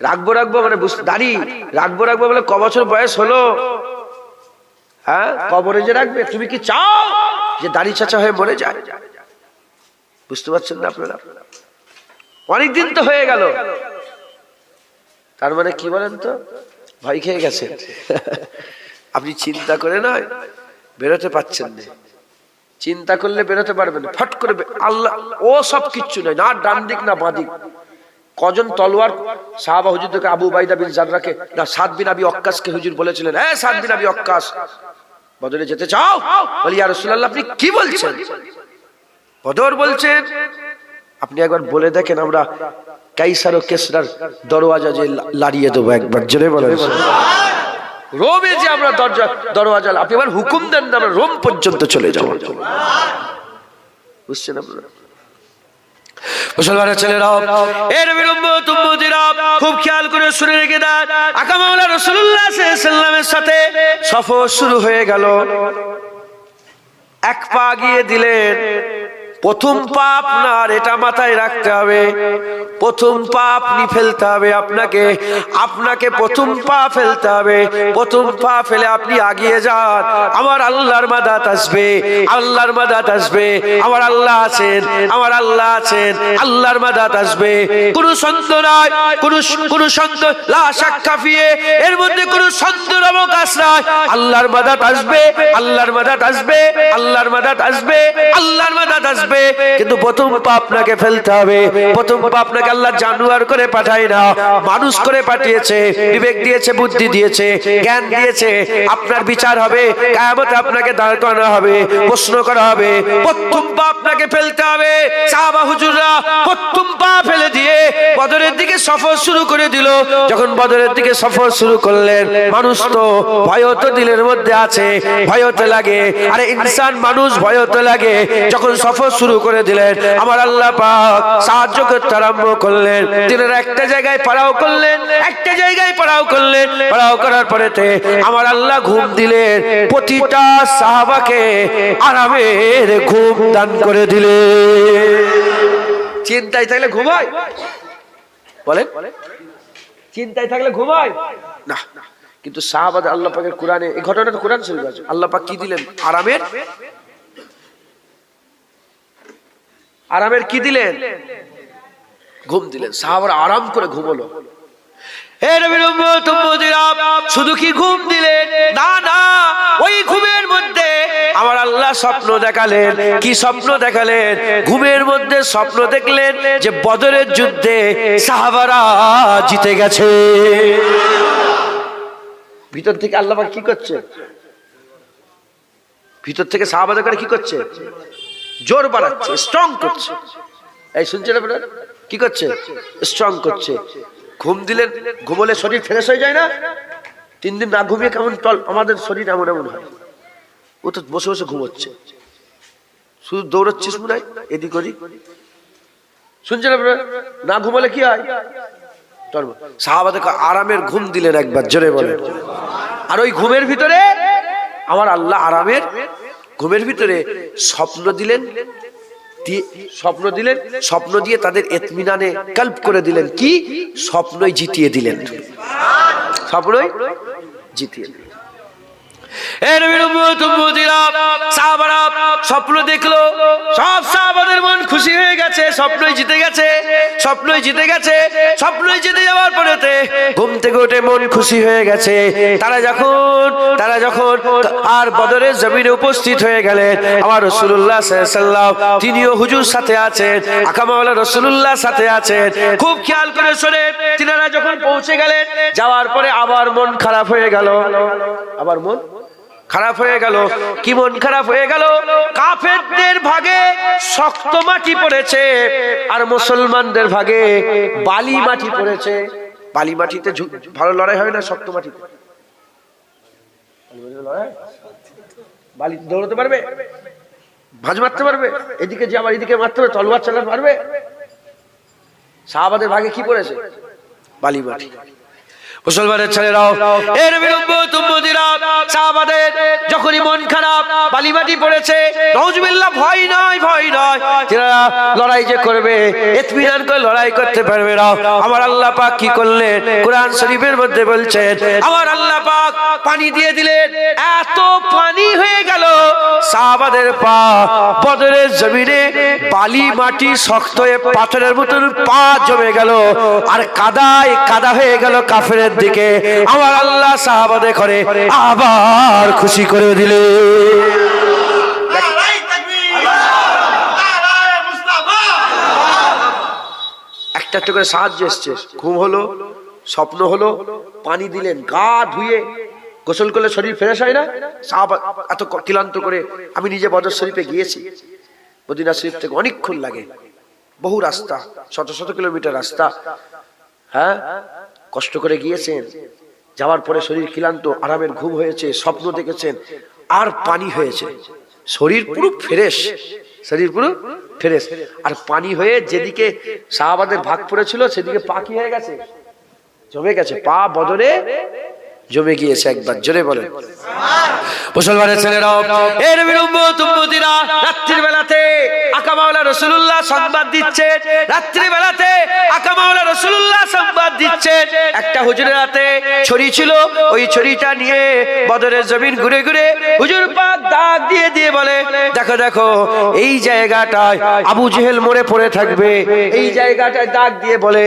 রাখবো রাখবো মানে দাড়ি রাখবো রাখবো বলে ক বছর বয়স হলো, হ্যাঁ কবরে যে রাখবে। তুমি কি চাও যে দাড়ি চাচা হয়ে মরে যায়? বুঝতে পারছেন না আপনারা? অনেকদিন তো হয়ে গেল, তার মানে কি বলেন তো, ভয় খেয়ে গেছেন। আপনি চিন্তা করে নয় বেরোতে পারছেন না, চিন্তা করলে বেরোতে পারবেন না, ফট করে আল্লাহ ও সব কিচ্ছু নয়, না ডান দিক না বাঁ দিক। কজন তলোয়ার সাহাবা হুজুরকে, আবু উবাইদা বিন জাররাহকে না সাদ বিন আবি ওয়াক্কাসকে হুজুর বলেছিলেন, হ্যাঁ সাদ বিন আবি ওয়াক্কাস বদরে যেতে চাও? বলি ইয়া রাসূলুল্লাহ আপনি কি বলছেন? বদর বলছেন, আপনি একবার বলে দেখেন আমরা কাইসার ও কেসরার দরওয়াজা যে লাড়িয়ে দেবো, একবার জোরে বলেন। রোমে যে আমরা দরওয়াজা, আপনি একবার হুকুম দেন না আমরা রোম পর্যন্ত চলে যাবো। বুঝছেন আপনারা? মুসলমানের ছেলেরাও, এর উম্মতিরা খুব খেয়াল করে শুনে রেখে দেন, আকা মাওলা রাসূলুল্লাহ সাল্লাল্লাহু আলাইহি ওয়াসাল্লামের সাথে সফর শুরু হয়ে গেল। এক পা গিয়ে দিলেন, প্রথম পা আপনার, এটা মাথায় রাখতে হবে, প্রথম পা আপনি ফেলতে হবে, আপনাকে আপনাকে প্রথম পা ফেলতে হবে। প্রথম পা ফেলে আপনি আগিয়ে যান, আমার আল্লাহর মাদাত আসবে, আল্লাহর মাদাত আসবে, আমার আল্লাহ আছেন, আমার আল্লাহ আছেন, আল্লাহর মাদাত আসবে। কোন সন্দেহ নাই, কোন সন্দেহ লা শাক্কা ফিয়ে, এর মধ্যে কোন সন্দেহের অবকাশ নাই। আল্লাহর মাদাত আসবে, আল্লাহর মাদাত আসবে, আল্লাহর মাদাত আসবে, আল্লাহর মাদাত আসবে। কিন্তু প্রথম পা আপনাকে ফেলতে হবে। প্রথম পা আপনাকে আল্লাহ জানোয়ার করে পাঠায় না, মানুষ করে পাঠিয়েছে, বিবেক দিয়েছে, বুদ্ধি দিয়েছে, জ্ঞান দিয়েছে। আপনার বিচার হবে, কিয়ামতে আপনাকে দাঁড় করানো হবে, প্রশ্ন করা হবে। প্রথম পা আপনাকে ফেলতে হবে। সাহাবা হুজুররা প্রথম পা ফেলে দিয়ে বদরের দিকে সফর শুরু করে দিল। যখন বদরের দিকে সফর শুরু করলেন, মানুষ তো ভয় তো দিলের মধ্যে আছে, ভয় তো লাগে, আরে ইনসান মানুষ ভয় তো লাগে। যখন সফর শুরু করে দিলেন, আমার আল্লাহ পাক সাহায্য করতে আরম্ভ করলেন। দিনের একটা জায়গায় পাড়াও করলেন, একটা জায়গায় পাড়াও করলেন। পাড়াও করার পরেতে আমার আল্লাহ ঘুম দিলেন, প্রতিটা সাহাবাকে আরামের ঘুম দান করে দিলেন। চিন্তায় থাকলে ঘুমায়, বলেন চিন্তায় থাকলে ঘুমায় না। কিন্তু সাহাবাদের আল্লাহ পাকের কোরআনে এই ঘটনাটা কোরআন শরীফে আছে, আল্লাহ পাক কি দিলেন? আরামের আরামের কি দিলেন? ঘুম দিলেন। সাহাবারা আরাম করে ঘুমলো। শুধু কি ঘুম দিলেন? না না, ওই ঘুমের মধ্যে আমার আল্লাহ স্বপ্ন দেখালেন। কি স্বপ্ন দেখালেন? ঘুমের মধ্যে স্বপ্ন দেখলেন যে বদরের যুদ্ধে সাহাবারা জিতে গেছে। ভিতর থেকে আল্লাহ পাক কি করছে? ভিতর থেকে সাহাবাদের করে কি করছে? জোর বাড়াচ্ছে, স্ট্রং করছে। এই শুনছেন আপনারা? কি করছে? স্ট্রং করছে। ঘুম দিলেন, ঘুমলে শরীর ফ্রেশ হয়ে যায় না? 3 দিন না ঘুমিয়ে কেমন আমাদের শরীর এমন এমন হয়। ও তো বসে বসে ঘুমোচ্ছে, শুধু দৌড়চ্ছিস মনে হয় এদিক ওদিক। শুনছেন আপনারা? না ঘুমলে কি হয়? সাহাবাদেরকে আরামের ঘুম দিলেন একবার, জোরে বলেন। আর ওই ঘুমের ভিতরে আমার আল্লাহ আরামের ঘুমের ভিতরে স্বপ্ন দিলেন। স্বপ্ন দিয়ে তাদের ইতমিনানে কল্ব করে দিলেন। কি? স্বপ্নই জিতিয়ে দিলেন। স্বপ্নই জিতিয়ে দিলেন। স্বপ্ন দেখলো, সব সাহাবাদের মন খুশি হয়ে গেছে। স্বপ্নই জিতে গেছে, স্বপ্নই জিতে গেছে। স্বপ্নই জিতে যাওয়ার পরেতে ঘুম থেকে উঠে মন খুশি হয়ে গেছে। তারা যখন আর বদরের জমিনে উপস্থিত হয়ে গেলেন, আমার রাসূলুল্লাহ সাল্লাল্লাহু আলাইহি ওয়াসাল্লাম তিনিও হুজুর সাথে আছেন, আকামাওয়ালা রাসূলুল্লাহ সাথে আছেন। খুব খেয়াল করে শুনে, তিনারা যখন পৌঁছে গেলেন, যাওয়ার পরে আবার মন খারাপ হয়ে গেল। আবার মন খারাপ হয়ে গেল। কি মন খারাপ হয়ে গেল? কাফেরদের ভাগে শক্ত মাটি পড়েছে আর মুসলমানদের ভাগে বালি মাটি পড়েছে। বালি মাটিতে ভালো লড়াই হয় না, শক্ত মাটিতে বালি দৌড়াতে পারবে, ভাঁজ মারতে পারবে, এদিকে যে আবার এদিকে মারতে পারবে, তলোয়ার চালাতে পারবে। সাহাবাদের ভাগে কি পড়েছে? বালি মাটি। মুসলমানের ছেলেরাও এর সাহাবাদের যখনই মন খারাপ, বালিমাটি পড়েছে, নাউজুবিল্লাহ, ভয় নয়, ভয় নয়, যারা লড়াই যে করবে, ইতমিনান করে লড়াই করতে পারবে না। আমার আল্লাহ পাক কি করলেন? কোরআন শরীফের মধ্যে বলছেন, আমার আল্লাহ পাক পানি দিয়ে দিলেন। এত পানি হয়ে গেল সাহাবাদের পা বদরের জমিনে বালি মাটি শক্ত হয়ে পাথরের মতন পা জমে গেল আর কাদায় কাদা হয়ে গেল কাফেরের দিকে। আমার আল্লাহ সাহাবাদের করে আবার খুশি করে দিলে। একটা করে সাহায্য এসছে। ঘুম হলো, স্বপ্ন হলো, পানি দিলেন, গা ধুয়ে গোসল করলে শরীর ফ্রেশ হয় না? সাহাবা এত ক্লান্ত করে, আমি নিজে বদর শরীফে গিয়েছি, মদিনা শরীফ থেকে অনেকক্ষণ লাগে, বহু রাস্তা, শত শত কিলোমিটার রাস্তা। হ্যাঁ, কষ্ট করে গিয়েছেন, যাওয়ার পরে শরীর ক্লান্ত, আরামের ঘুম হয়েছে, স্বপ্ন দেখেছেন, আর পানি হয়েছে, শরীর পুরো ফ্রেশ, শরীর পুরো ফ্রেশ। আর পানি হয়ে যেদিকে সাহাবাদের ভাগ পড়েছিল সেদিকে পা কি হয়ে গেছে? জমে গেছে। পা বদরে জমে গিয়েছে। একবার জোরে বলে মুসলমানের ছেলেরাও, এর উম্মতিরা রাত্রির বেলাতে আকামাওয়ালা রাসূলুল্লাহ সংবাদ দিচ্ছে। রাত্রির বেলাতে আকামাওয়ালা রাসূলুল্লাহ সংবাদ দিচ্ছে। একটা হুজুরের হাতে ছড়ি ছিল, ওই ছড়িটা নিয়ে বদরের জমিন ঘুরে ঘুরে হুজুর পাক ডাক দিয়ে দিয়ে বলে, দেখো দেখো, এই জায়গাটায় আবু জেহেল মরে পড়ে থাকবে, এই জায়গাটায় ডাক দিয়ে বলে,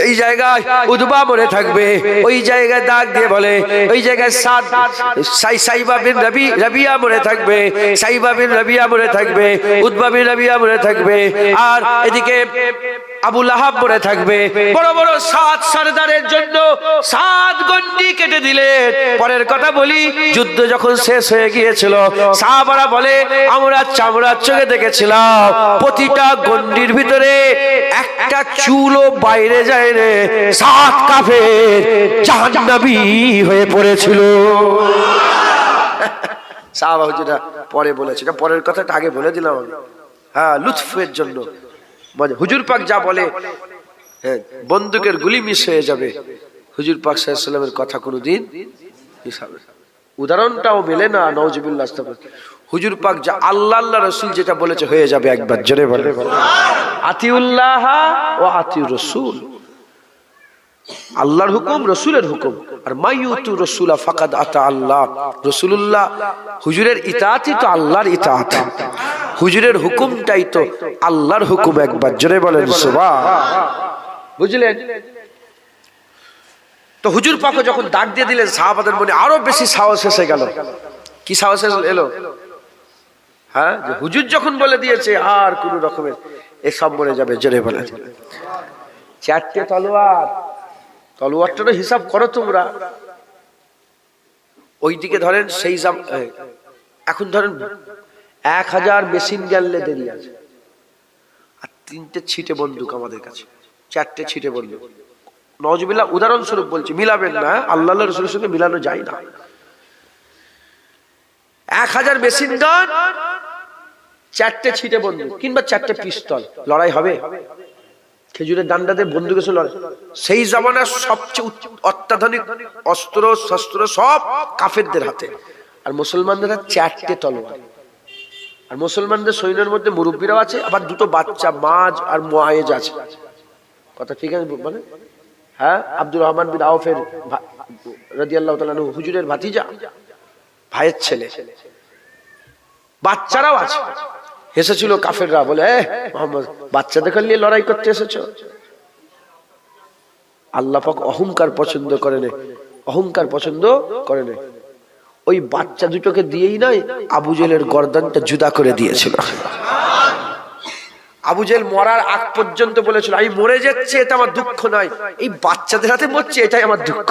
এই জায়গায় উতবা মরে থাকবে, ওই জায়গায় ডাক দিয়ে বলে, ওই জায়গায় সাইবা বিন রাবিয়া মরে থাকবে, সাইবা বিন রাবিয়া মরে থাকবে, উতবা বিন রাবিয়া মরে থাকবে, আর এদিকে আবু লাহাব মরে থাকবে। বড় বড় 7 সরদারের জন্য 7 গন্ডি কেটে দিলেন। পরের কথা বলি, যুদ্ধ যখন শেষ হয়ে গিয়েছিল, সাহাবারা বলে, আমরা চামড়ার চোখে দেখেছিলাম প্রতিটা গন্ডির ভিতরে একটা চুলও বাইরে যায় রে, 7 কাফের জাহান্নামী হয়ে পড়েছিল। সাহাবা হুজুরা পরে বলেছে, পরের কথাটা আগে বলে দিলাম আমি, হ্যাঁ, লুৎফের জন্য। হুজুর পাক যা বলে, হ্যাঁ, বন্দুকের গুলি মিস হয়ে যাবে, হুজুর পাক সাল্লাল্লাহু আলাইহি ওয়াসাল্লামের কথা কোনোদিন মিস হবে না। উদাহরণটাও মেলে না, নাউজুবিল্লাহ। হুজুর পাক যা আল্লাহ আল্লাহ রাসূল যেটা বলেছে হয়ে যাবে। একবার জোরে বলে আতিউল্লাহ ওয়া আতিউর রাসূল। আল্লাহর হুকুম, রাসূলের হুকুম। আর মাইয়ুতু রাসূলা ফাকাদ আতা আল্লাহ। রাসূলুল্লাহ হুজুরের ইতাআতই তো আল্লাহর ইতাআত। হুজুরের হুকুমটাই তো আল্লাহর হুকুম, একবার জোরে বলেন সুবহান। বুঝলেন? তো হুজুর পাক যখন ডাক দিয়ে দিলেন, সাহাবাদের মনে আরো বেশি সাহস এসে গেল। কি সাহস এলো? হ্যাঁ, যে হুজুর যখন বলে দিয়েছে আর কোন রকমের এসব মরে যাবে। জোরে বলেন। 4টে তলোয়ার, তলোয়ারটারও হিসাব করো তোমরা। ওইদিকে ধরেন সেই এখন ধরেন 1000 মেশিন গানলে দেরি আছে, আর 3টে ছিটে বন্দুক আমাদের কাছে, 4টে ছিটে বন্দুক। নওয়াজুবিল্লাহ, উদাহরণস্বরূপ বলছি, মিলাবেন না, আল্লাহ রাসূলের সঙ্গে মিলানো যায় না। 1000 মেশিন গান, 4টে ছিটে বন্দুক কিংবা 4টে পিস্তল, লড়াই হবে? খেজুরের ডান্ডাতে বন্দুক এসে লড়াই। সেই জামানার সবচেয়ে অত্যাধুনিক অস্ত্র শস্ত্র সব কাফেরদের হাতে, আর মুসলমানদের হাতে 4টে তলোয়ার। আর মুসলমানদের সৈন্যের মধ্যে মুরব্বীরাও আছে, আবার 2টো বাচ্চা মাজ আর মুআয়েজ আছে। কথা ঠিক আছে মানে? হ্যাঁ, আব্দুর রহমান বিন আউফের রাদিয়াল্লাহু তাআলা আনহু হুজুরের ভাতিজা, ভাইয়ের ছেলে। বাচ্চারাও আছে। এসেছিল কাফেররা, বলে মোহাম্মদ বাচ্চাদের নিয়ে লড়াই করতে এসেছো? আল্লাহ পাক অহংকার পছন্দ করে না, অহংকার পছন্দ করে না। ওই বাচ্চা দুটোকে দিয়েই নয়, আবু জেহেলের গর্দানটা জুদা করে দিয়েছিল। আবু জেহেল মরার আগ পর্যন্ত বলেছিল, আমি মরে যাচ্ছি এটা আমার দুঃখ নয়, এই বাচ্চাদের হাতে মরছি এটাই আমার দুঃখ।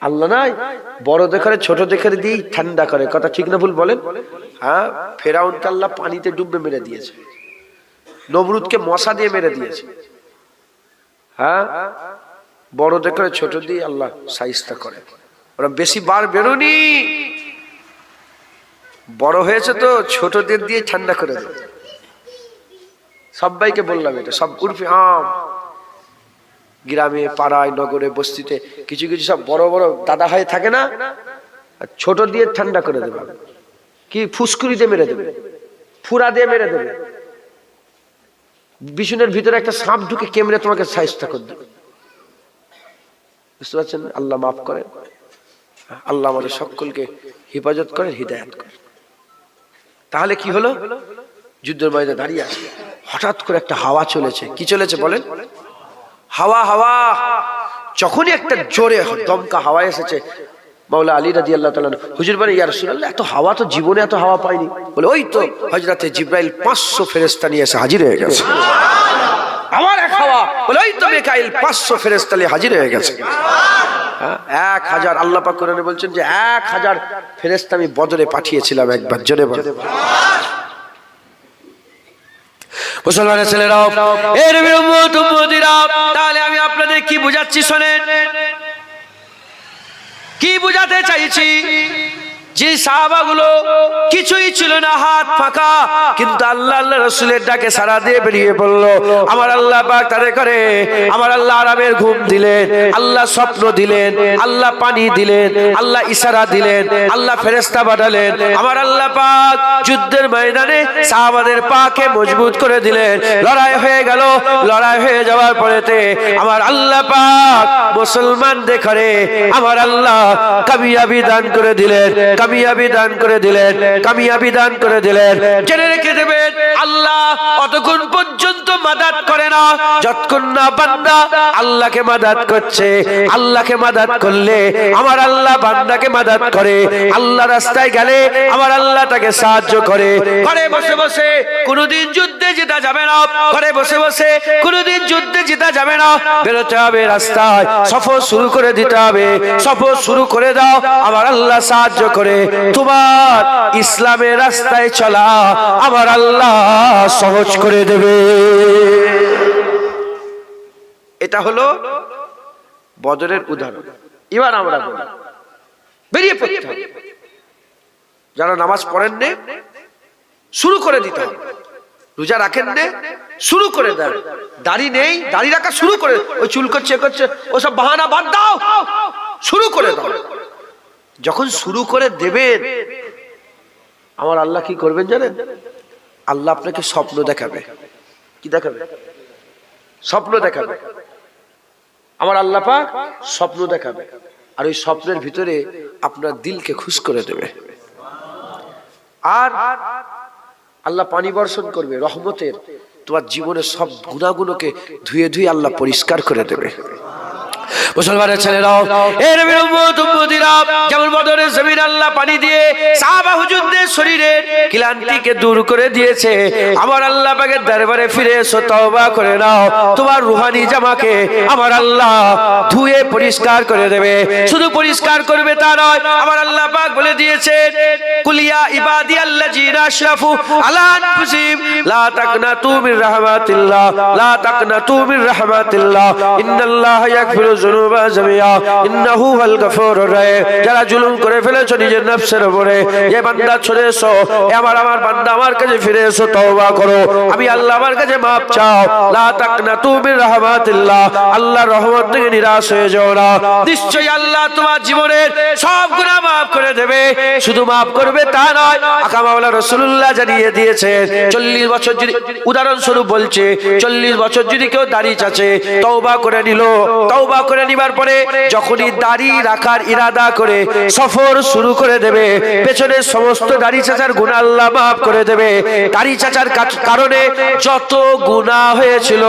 আল্লাহ নাই বড় দেখে ছোট দেখে দিয়েই ঠান্ডা করে। কথা ঠিক না ভুল বলেন? হ্যাঁ, ফেরাউনকে আল্লাহ পানিতে ডুবে মেরে দিয়েছে, নমরুদকে মশা দিয়ে মেরে দিয়েছে। হ্যাঁ, বড় দেখে ছোট দিয়ে আল্লাহ শায়েস্তা করে। ওরা বেশি বার বেরোনি, বড় হয়েছে তো ছোটদের দিয়ে ঠান্ডা করে দেবে। সবাইকে বললাম এটা, সব উর্ফে আম, গ্রামে পাড়ায় নগরে বস্তিতে কিছু কিছু সব বড় বড় দাদা ভাই থাকে না, ছোট দিয়ে ঠান্ডা করে দেবে। কি ফুসকুরি দিয়ে মেরে দেবে, ফুরা দিয়ে মেরে দেবে, বিছুনের ভিতরে একটা সাপ ঢুকে কেমনে তোমাকে শায়েস্তা করে দেবে। বুঝতে পারছেন? আল্লাহ মাফ করেন, আল্লাহ আমাদের সকলকে হেফাজত করেন, হিদায়াত করেন। তাহলে কি হলো? যুদ্ধের ময়দানে দাঁড়িয়ে আছে, হঠাৎ করে একটা হাওয়া চলেছে। কি চলেছে বলেন? হাওয়া। হাওয়া যখনই একটা জোরে দমকা হাওয়া এসেছে, মাওলা আলী রাদিয়াল্লাহু তাআলা হুজুর বলে, ইয়া রাসূলুল্লাহ, এত হাওয়া তো জীবনে এত হাওয়া পাইনি। বলে, ওই তো হযরতে জিবরাইল 500 ফেরেশতা নিয়ে এসে হাজির হয়ে গেছে। আমার এক হাওয়া। বলে, ওই তো মিকাইল 500 ফেরেশতা নিয়ে হাজির হয়ে গেছে। 1000 আল্লাহ পাক কোরআনে বলছেন যে 1000 ফেরেশতা আমি বদরে পাঠিয়েছিলাম একবার। জোরে বলে মুসলমানের ছেলেরাও, এর উম্মত উম্মতিরা, তাহলে আমি আপনাদের কি বুঝাচ্ছি শোনেন। কি বুঝাতে চাইছি? যে সাহাবাগুলো কিছুই ছিল না, হাত ফাঁকা, কিন্তু আল্লাহ রাসূলের ডাকে সাড়া দিয়ে বেরিয়ে পড়লো। আমার আল্লাহ পাক তাদের করে, আমার আল্লাহ আরামের ঘুম দিলেন, আল্লাহ স্বপ্ন দিলেন, আল্লাহ পানি দিলেন, আল্লাহ ইশারা দিলেন, আল্লাহ ফেরেশতা পাঠালেন। আমার আল্লাহ পাক যুদ্ধের ময়দানে সাহাবাদের পাকে মজবুত করে দিলেন। লড়াই হয়ে গেল। লড়াই হয়ে যাওয়ার পরেতে আমার আল্লাহ পাক মুসলমানদের করে আমার আল্লাহ কামিয়াবি দান করে দিলেন, কামিয়াবি দান করে দিলেন, কামিয়াবি দান করে দিলেন। জেনে রেখে দেবেন, আল্লাহ অতক্ষণ পর্যন্ত মাদাত করে না যতক্ষণ না বান্দা আল্লাহকে মাদাত করছে। আল্লাহকে মাদাত করলে আমার আল্লাহ বান্দাকে মাদাত করে। আল্লাহ রাস্তায় গেলে আমার আল্লাহ তাকে সাহায্য করে। ঘরে বসে বসে কোনোদিন যুদ্ধে জেতা যাবে না, ঘরে বসে বসে কোনোদিন যুদ্ধে জেতা যাবে না। বেরোতে হবে রাস্তায়, সফর শুরু করে দিতে হবে। সফর শুরু করে দাও, আমার আল্লাহ সাহায্য করে। তোমার ইসলামের রাস্তায় চলা আমার আল্লাহ সহজ করে দেবে। এটা হলো বদরের উদাহরণ। এবার আমরা বেরিয়ে পড়তে হবে। যারা নামাজ পড়েন নে, শুরু করে দিতে হবে। রোজা রাখেন নে, শুরু করে দেন। দাড়ি নেই, দাড়ি রাখা শুরু করে। ওই চুল করছে করছে ওসব বাহানা বাদ দাও, শুরু করে দাও। যখন শুরু করে দেবেন, আমার আল্লাহ কি করবেন জানেন? আল্লাহ আপনাকে স্বপ্ন দেখাবে। কি দেখাবে? স্বপ্ন দেখাবে। আমার আল্লাহ পাক স্বপ্ন দেখাবে, আর ওই স্বপ্নের ভিতরে আপনার দিলকে খুশ করে দেবে। আর আল্লাহ পানি বর্ষণ করবে রহমতের, তোমার জীবনের সব গুনাহগুলোকে ধুয়ে ধুয়ে আল্লাহ পরিষ্কার করে দেবে। মুসলমানের ছেলেরাও, এর উম্মত উম্মতিরা, যেমন বদরের জমিন আল্লাহ পানি দিয়ে সাহাবা হুজুরদের শরীরের ক্লান্তিকে দূর করে দিয়েছে, আমার আল্লাহ পাকের দরবারে ফিরে এসো, তওবা করে নাও, তোমার রূহানি জামাকে আমার আল্লাহ ধুয়ে পরিষ্কার করে দেবে। শুধু পরিষ্কার করবে তা নয়, আমার আল্লাহ পাক বলে দিয়েছেন, কুলিয়া ইবাদিয়াল্লাযিনা আশরাফু আলা আনফুসিহিম লা তাকনাতু মির রাহমাতিল্লাহ, লা তাকনাতু মির রাহমাতিল্লাহ, ইন্নাল্লাহা ইয়াগফিরু যুনুবা জামিয়া ইন্নাহু হুয়াল গফুরুর রহিম। যারা জুলুম করে ফেলেছো নিজের নফসের উপরে, এ বান্দা ছড়ে এসো, এ আমার বান্দা আমার কাছে ফিরে এসো, তওবা করো, আমি আল্লাহ আমার কাছে maaf চাও। লা তাকনাতু মির রাহমাতিল্লাহ, আল্লাহর রহমত থেকে নিরাশ হয়ে যাও না, নিশ্চয়ই আল্লাহ তোমার জীবনের সব গুনাহ maaf করে দেবে। শুধু maaf করবে তা নয়, আকা মাওলা রাসূলুল্লাহ জানিয়ে দিয়েছেন, 40 বছর যদি, উদাহরণস্বরূপ বলছে, 40 বছর যদি কেউ দাড়ি চাচে, তওবা করে নিল, তওবা করে নিবার পরে যখনই দাড়ি রাখার ইরাদা করে সফর শুরু করে দেবে, পেছনের সমস্ত দাড়ি চাচার গুনাহ আল্লাহ maaf করে দেবে। দাড়ি চাচার কারণে যত গুনাহ হয়েছিল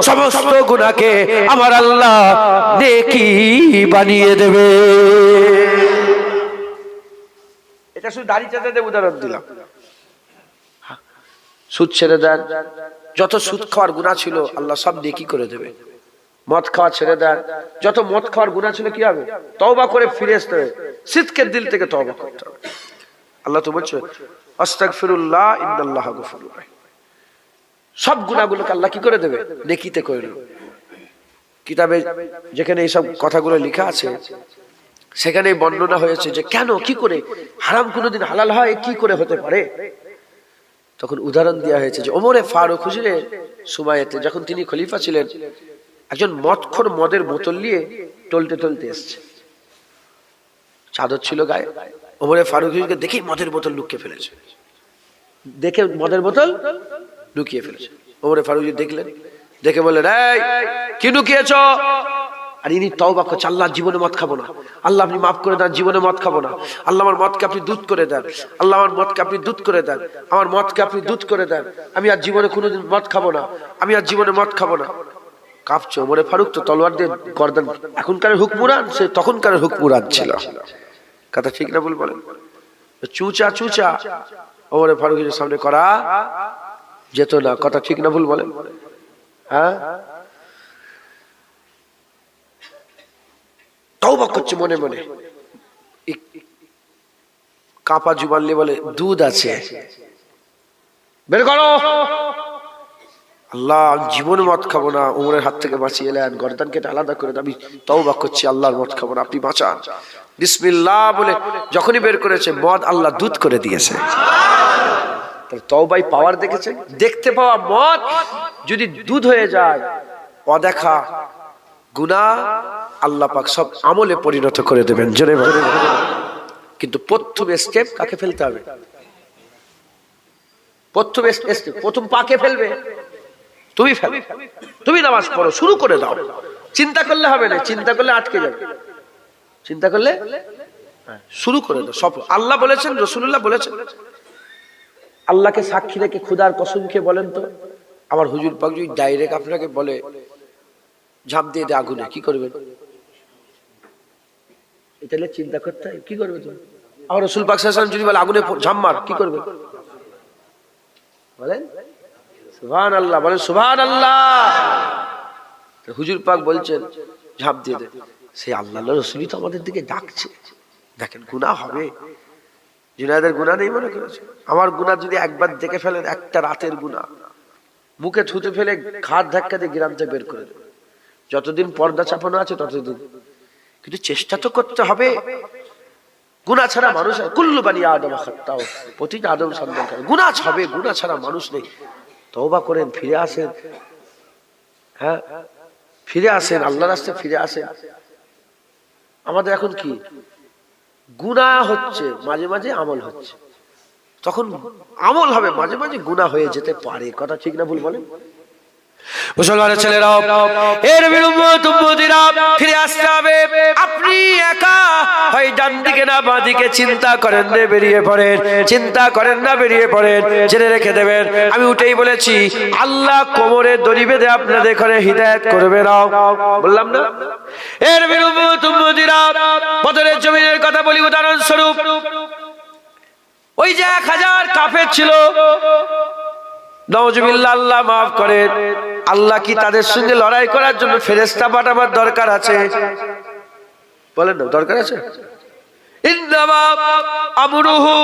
সমস্ত গুনাহকে আমার আল্লাহ নেকি বানিয়ে দেবে। এটা শুধু দাড়ি চাচাদের উদাহরণ দিলাম। সুদ ছেড়ে দেন, যত সুদ খাওয়ার গুনাহ ছিল আল্লাহ সব নেকি করে দেবে। মদ খাওয়া ছেড়ে দেন, যত মদ খাওয়ার গুনাহ ছিল কি হবে? তওবা করে ফিরে আসতে হবে, সিদকের দিল থেকে তওবা করতে হবে। আল্লাহ তো বলছে আস্তাগফিরুল্লাহ ইন্নাল্লাহা গফুরুর রহিম। সব গুনাহগুলোকে আল্লাহ কি করে দেবে? নেকিতে করে দেবে। কিতাবে যেখানে এইসব কথাগুলো লেখা আছে সেখানে বর্ণনা হয়েছে যে কেন, কি করে হারাম কোনোদিন হালাল হয়, কি করে হতে পারে? তখন উদাহরণ দেওয়া হয়েছে যে ওমরে ফারুক হুজুরের সুমাইয়াতে যখন তিনি খলিফা ছিলেন, একজন মদখোর মদের বোতল নিয়ে টলতে টলতে এসছে, চাদর ছিল গায়ে, ওমরে ফারুক হুজুরকে দেখে মদের বোতল লুকিয়ে ফেলেছে, দেখে মদের বোতল লুকিয়ে ফেলেছে। ওমরে ফারুক হুজুর দেখলেন, দেখে বললেন, এই কি লুকিয়েছ? আর ইনি তওবা করছে, আল্লাহ জীবনে মদ খাবো না, আল্লাহ আপনি মাফ করে দেন, জীবনে মদ খাবো না, আল্লাহ আমার মদকে আপনি দুধ করে দেন, আল্লাহ আমার মদকে আপনি দুধ করে দেন, আমার মদকে আপনি দুধ করে দেন, আমি আর জীবনে কোনোদিন মদ খাবো না, আমি আর জীবনে মদ খাবো না। কাঁপছে ওমরে ফারুক, তো তলোয়ার দিয়ে গর্দান, এখনকার হুকমুরান, সে তখনকার হুকমুরান ছিল। কথা ঠিক না ভুল বলেন? চুচা চুচা ওমরে ফারুকের সামনে করা যেত না। কথা ঠিক না ভুল বলেন? হ্যাঁ, তওবা করছে মনে মনে, কাপা জুবান নিয়ে বলে, দুধ আছে, বের করো। আল্লাহ জীবনে মদ খাবো না, ওমরের হাত থেকে বাঁচিয়ে এলেন, গর্দান কেটে আলাদা করে, আমি তওবা করছি, আল্লাহর মদ খাবো না, আপনি বাঁচান, বিসমিল্লাহ বলে যখনই বের করেছে মদ আল্লাহ দুধ করে দিয়েছে। তওবাই পাওয়ার দেখেছে, দেখতে পাওয়া মদ যদি দুধ হয়ে যায়, অদেখা গুনাহ আল্লাহ পাক সব আমলে পরিণত করে দেবেন। জোরে বলেন। কিন্তু প্রথম স্টেপ কাকে ফেলতে হবে? প্রথম স্টেপ, প্রথম পাকে ফেলবে তুমি, ফেলো, তুমি নামাজ পড়ো, শুরু করে দাও। চিন্তা করলে হবে না, চিন্তা করলে আটকে যাবে, চিন্তা করলে শুরু করে দাও। সব আল্লাহ বলেছেন, রাসূলুল্লাহ বলেছেন। আল্লাহকে সাক্ষী রেখে খুদার কসম খেয়ে বলেন তো, আমার হুজুর পাক যদি ডাইরেক্ট আপনাকে বলে ঝাঁপ দিয়ে দে আগুনে, কি করবেন? এটা চিন্তা করতে হয়, কি করবে তুমি? আমার রাসূল পাক সাল্লাল্লাহু আলাইহি ওয়াসাল্লাম যদি বলে আগুনে ঝাঁপ মার, কি করবে? বলেন সুবহানাল্লাহ, বলেন সুবহানাল্লাহ। হুজুর পাক বলছেন ঝাঁপ দিয়ে দে, সেই আল্লাহর রাসূলই তো আমাদের দিকে ডাকছে। দেখেন গুনাহ হবে, জিনাদের গুনাহ নেই মনে করেছে? আমার গুনাহ যদি একবার দেখে ফেলেন, একটা রাতের গুনাহ, মুখে থুতে ফেলে ঘাট ধাক্কা দিয়ে গ্রাম থেকে বের করে দেবে। যতদিন পর্দা চাপানো আছে ততদিন, কিন্তু চেষ্টা তো করতে হবে। গুনাহ ছাড়া মানুষ, কুল্লু বানি আদম খাত্তাও, প্রতিটা আদম সন্তান গুনাহ হবে, গুনাহ ছাড়া মানুষ নেই। তওবা করেন, ফিরে আসেন, হ্যাঁ ফিরে আসেন, আল্লাহর রাস্তায় ফিরে আসেন। আমাদের এখন কি গুনাহ হচ্ছে, মাঝে মাঝে আমল হচ্ছে, তখন আমল হবে, মাঝে মাঝে গুনাহ হয়ে যেতে পারে। কথা ঠিক না ভুল বলেন? মুসলমানের ছেলেরাও এর উম্মতিরা ফিরে আসতে হবে। আপনি একা হয় ডান দিকে না বাঁ দিকে চিন্তা করেন না, বেরিয়ে পড়েন। চিন্তা করেন না, বেরিয়ে পড়েন। জেনে রেখে দেবেন, আমি উঠেই বলেছি আল্লাহ কোমরে দড়ি বেঁধে আপনাদের ঘরে হিদায়াত করবে না, বললাম না? এর উম্মতিরা বদরের জমিনের কথা বলি উদাহরণ স্বরূপ। ওই যে 1000 কাফের ছিল, নাউজুবিল্লাহ, আল্লাহ মাফ করেন, আল্লাহ কি তাদের সঙ্গে লড়াই করার জন্য ফেরেশতা পাঠাবার দরকার আছে? বলেন না, দরকার আছে? ইন্নামা আমরুহু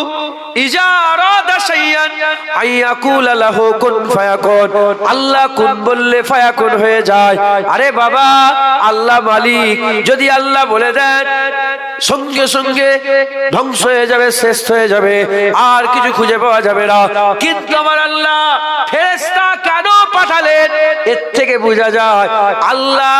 ইজা আরাদা শাইআন আইয়াকুলা লাহু কুন ফায়াকুন। আল্লাহ কুন বললে ফায়াকুন হয়ে যায়। আরে বাবা, আল্লাহ মালিক, যদি আল্লাহ বলে দেন সঙ্গে সঙ্গে ধ্বংস হয়ে যাবে, শেষ হয়ে যাবে, আর কিছু খুঁজে পাওয়া যাবে না। কিন্তু আমার আল্লাহ ফেরেশতা কেন পাঠালেন? এর থেকে বোঝা যায় আল্লাহ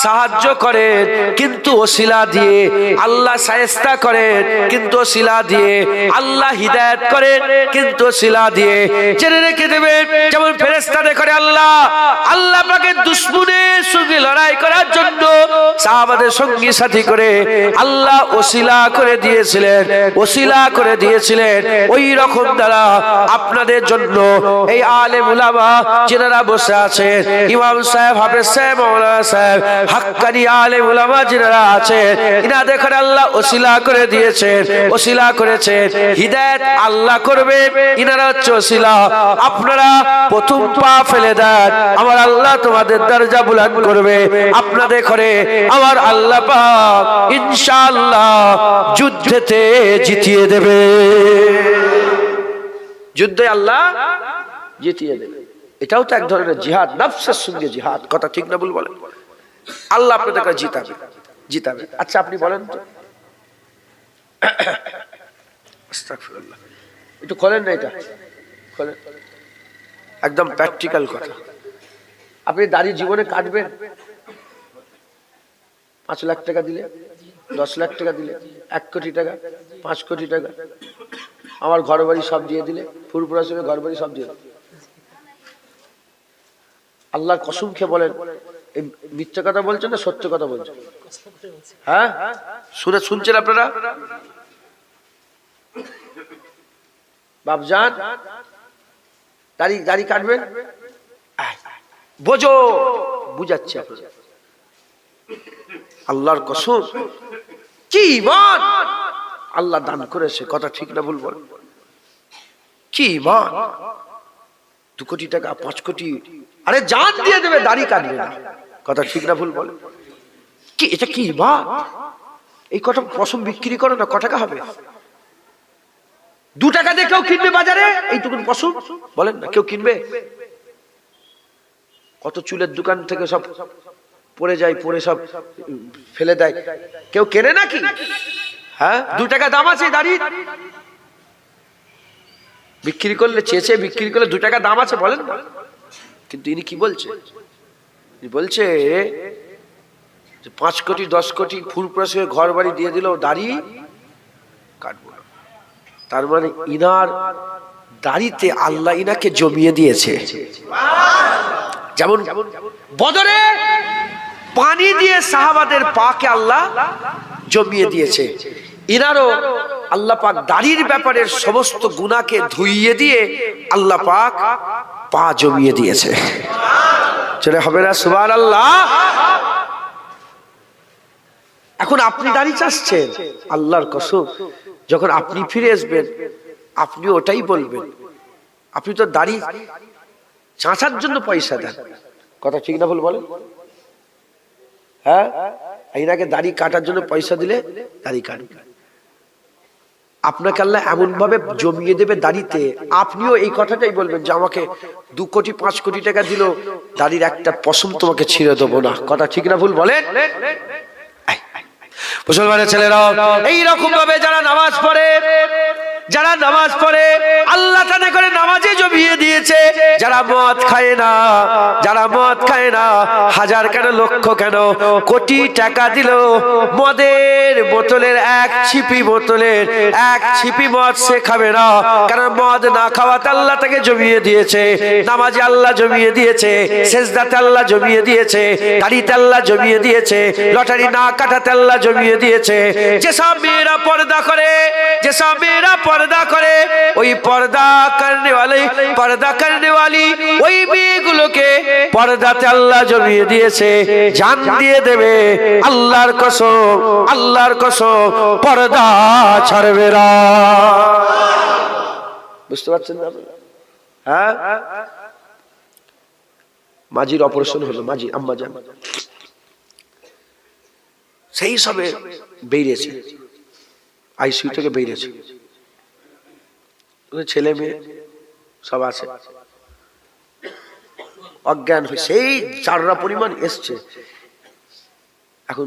সাহায্য করেন কিন্তু ওসিলা দিয়ে, আল্লাহ শায়েস্তা করেন কিন্তু ওসিলা দিয়ে, আল্লাহ হিদায়াত করেন কিন্তু ওসিলা দিয়ে। জেনে রেখে দেবেন, যেমন ফেরেশতাদের করে আল্লাহ পাকের দুশমনের সঙ্গে লড়াই করার জন্য সাহাবাদের সঙ্গী সাথী করে আল্লাহ ওসিলা করে দিয়েছিলেন, ওসিলা করে দিয়েছিলেন। ওই রকম দ্বারা আপনাদের জন্য এই আলেম উলামা যারা বসে আছেন, ইমাম সাহেব, হাফেজ সাহেব, মাওলানা সাহেব, হাক্কানি আলেম উলামা যারা আছেন, ইনাদের করে আল্লাহ ওসিলা করে দিয়েছেন, ওসিলা করেছেন। হিদায়াত আল্লাহ করবে, ইনারা হচ্ছে ওসিলা। আপনারা প্রথম পা ফেলে দেন, আমার আল্লাহ তোমাদের দরজা বুলন্দ করবে। আপনাদের ঘরে আমার আল্লাহ পাক ইনশাআল্লাহ যুদ্ধেতে জিতিয়ে দেবে, যুদ্ধে আল্লাহ জিতিয়ে দেবে। এটাও তো এক ধরনের জিহাদ, নফসের সঙ্গে জিহাদ। কথা ঠিক না ভুল বলেন? আল্লাহ আপনাদেরকে জিতাবে, জিতাবে। আচ্ছা আপনি বলেন তো, আস্তাগফিরুল্লাহ, একটু খোলেন না, এটা খোলেন, একদম প্র্যাকটিক্যাল কথা। আপনি দাড়ি জীবনে কাটবেন 5 লাখ টাকা দিলে, 10 লাখ টাকা দিলে, 1 কোটি টাকা, 5 কোটি টাকা, আমার ঘর বাড়ি সব দিয়ে দিলে, ফুরফুরা সঙ্গে ঘর বাড়ি সব দিয়ে দিলে, আল্লাহর কসম খেয়ে বলেন এই মিথ্যা কথা বলছেন না সত্য কথা বলছেন? হ্যাঁ, শুনছেন আপনারা? বাপজান দাড়ি কাটবেন, বোঝো, বুঝাচ্ছে আল্লাহর কসম, কি ঈমান আল্লাহ দান করেছে। কথা ঠিক না ভুল বলেন? কি ঈমান! 2 কোটি টাকা, 5 কোটি, আরে জান দিয়ে দেবে, দাড়ি কাটবে না। কথা ঠিক না ভুল বলেন? কি এটা কি ঈমান? এই কথা পশম বিক্রি করে না, ক টাকা হবে? 2 টাকা দিয়ে কেউ কিনবে বাজারে এইটুকুন পশম? বলেন না, কেউ কিনবে? কত চুলের দোকান থেকে সব পড়ে যায়, পড়ে সব ফেলে দেয়, কেউ কেনে নাকি? হ্যাঁ, 2 টাকা দাম আছে দাড়ি, বিক্রি করলে চেয়েছে, বিক্রি করলে 2 টাকা দাম আছে, বলেন না? কিন্তু ইনি কি বলছে? বলছে 5 কোটি 10 কোটি ফুরফুরা ঘর বাড়ি দিয়ে দিল, দাড়ি কাটবো না। তার মানে ইনার দাড়িতে আল্লাহ ইনাকে জমিয়ে দিয়েছে। যেমন বদরে পানি দিয়ে সাহাবাদের পাকে আল্লাহ জমিয়ে দিয়েছে, ইনারও আল্লাহ পাক দাড়ির ব্যাপারে সমস্ত গুনাহকে ধুইয়ে দিয়ে আল্লাহ পাক পা জমিয়ে দিয়েছে। চলে হবে না সুবহানাল্লাহ? এখন আপনি দাড়ি চাচ্ছেন, আল্লাহর কসম যখন আপনি ফিরে আসবেন আপনি ওটাই বলবেন। আপনি তো দাড়ি চাঁচার জন্য পয়সা দেন, কথা ঠিক না ভুল বলেন? হ্যাঁ, এনাকে দাড়ি কাটার জন্য পয়সা দিলে দাড়ি কাটবে। আপনাকে আল্লাহ এমন ভাবে জমিয়ে দেবে দাড়িতে, আপনিও এই কথাটাই বলবেন যে আমাকে 2 কোটি 5 কোটি টাকা দিল, দাড়ির একটা পশম তোমাকে ছিঁড়ে দেবো না। কথা ঠিক না ভুল বলেন? মুসলমানের ছেলেরা এইরকম ভাবে যারা নামাজ পড়ে যারা নামাজ পড়ে আল্লাহ তাদের করে নামাজে জমিয়ে দিয়েছে। যারা মদ খায় না, যারা মদ খায় না, হাজার কেন লক্ষ কেন কোটি টাকা দিল মদের বোতলের এক ছিপি বোতলের এক ছিপি মদ সে খাবে না, কারণ মদ না খাওয়াতে আল্লাহ তাকে জমিয়ে দিয়েছে, নামাজে আল্লাহ জমিয়ে দিয়েছে, সেজদাতে আল্লাহ জমিয়ে দিয়েছে, দাড়িতে আল্লাহ জমিয়ে দিয়েছে, লটারি না কাটাতে আল্লাহ জমিয়ে দিয়েছে। যেসব মেয়েরা পর্দা করে, যেসব মেয়েরা পর্দা করে, ওই পর্দা করনে वाली ওই মেয়েগুলোকে পর্দাতে আল্লাহ জমিয়ে দিয়েছে, জান দিয়ে দেবে আল্লাহর কসম, আল্লাহর কসম পর্দা ছাড়বে না। বুঝতে পারছেন না? হ্যাঁ, মাঝির অপারেশন হলো, মাঝি আম্মা জান সেই সবে বেরিয়েছে, আইসিইউ থেকে বেরিয়েছে, ছেলে মেয়ে সব আছে, অজ্ঞান হয়ে সেই চাররা পরিমাণ এসছে। এখন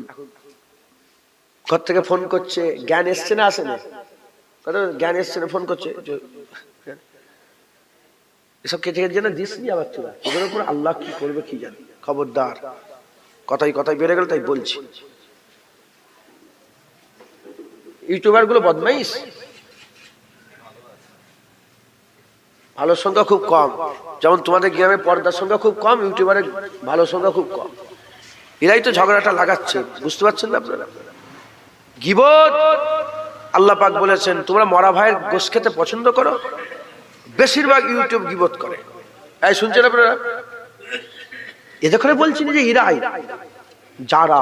ঘর থেকে ফোন করছে, জ্ঞান এসছে না আসে না, জ্ঞান এসছে না, ফোন করছে, এসব কেটে কেটে যেন দিস নি আবার তোরা, এদের উপর আল্লাহ কি করবে কি জানি, খবরদার। কথাই কথাই বেড়ে গেল তাই বলছি, ইউটিউবার গুলো বদমাইশ, ভালো সংখ্যা খুব কম, যেমন তোমাদের গ্রামে পর্দার সংখ্যা খুব কম, ইউটিউবারের ভালো সংখ্যা খুব কম, এরাই তো ঝগড়াটা লাগাচ্ছে। বুঝতে পারছেন না আপনারা? গীবত আল্লাহ পাক বলেছেন তোমরা মরা ভাইয়ের গোশ খেতে পছন্দ করো, বেশিরভাগ ইউটিউব গীবত করে। এই শুনছেন আপনারা? এ দেখে বলছি যে ইরাই যারা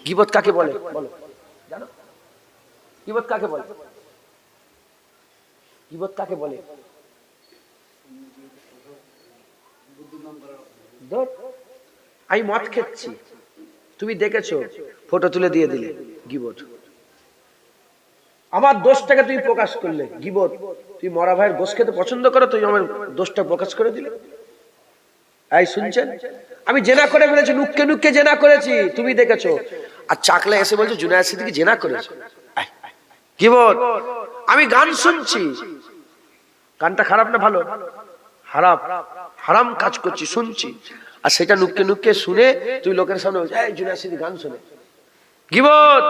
গীবত কাকে বলে বলো, জানো গীবত কাকে বলে? গীবত কাকে বলে? আমি মদ খেচ্ছি, তুমি দেখেছো, ফটো তুলে দিয়ে দিলে, গীবত। আমার দোষটাকে তুমি প্রকাশ করলে, গীবত। তুই মরা ভাইয়ের গোশ খেতে পছন্দ করো, তুই আমার দোষটা প্রকাশ করে দিলে। এই শুনছেন? আমি জেনা করে ফেলেছি, নুক্কে নুক্কে জেনা করেছি, তুমি দেখেছো, আর চাকলা এসে বলছো জুনায়েদ সিদ্দিকী জেনা করেছে। গীবত। আমি গান শুনছি, গানটা খারাপ না ভালো? হারাম, হারাম কাজ করছি, শুনছি, আর সেটা নুক্কে নুক্কে শুনে তুই লোকের সামনে বলছিস এই জুনায়েদ সিদ্দিকী গান শুনে। গীবত।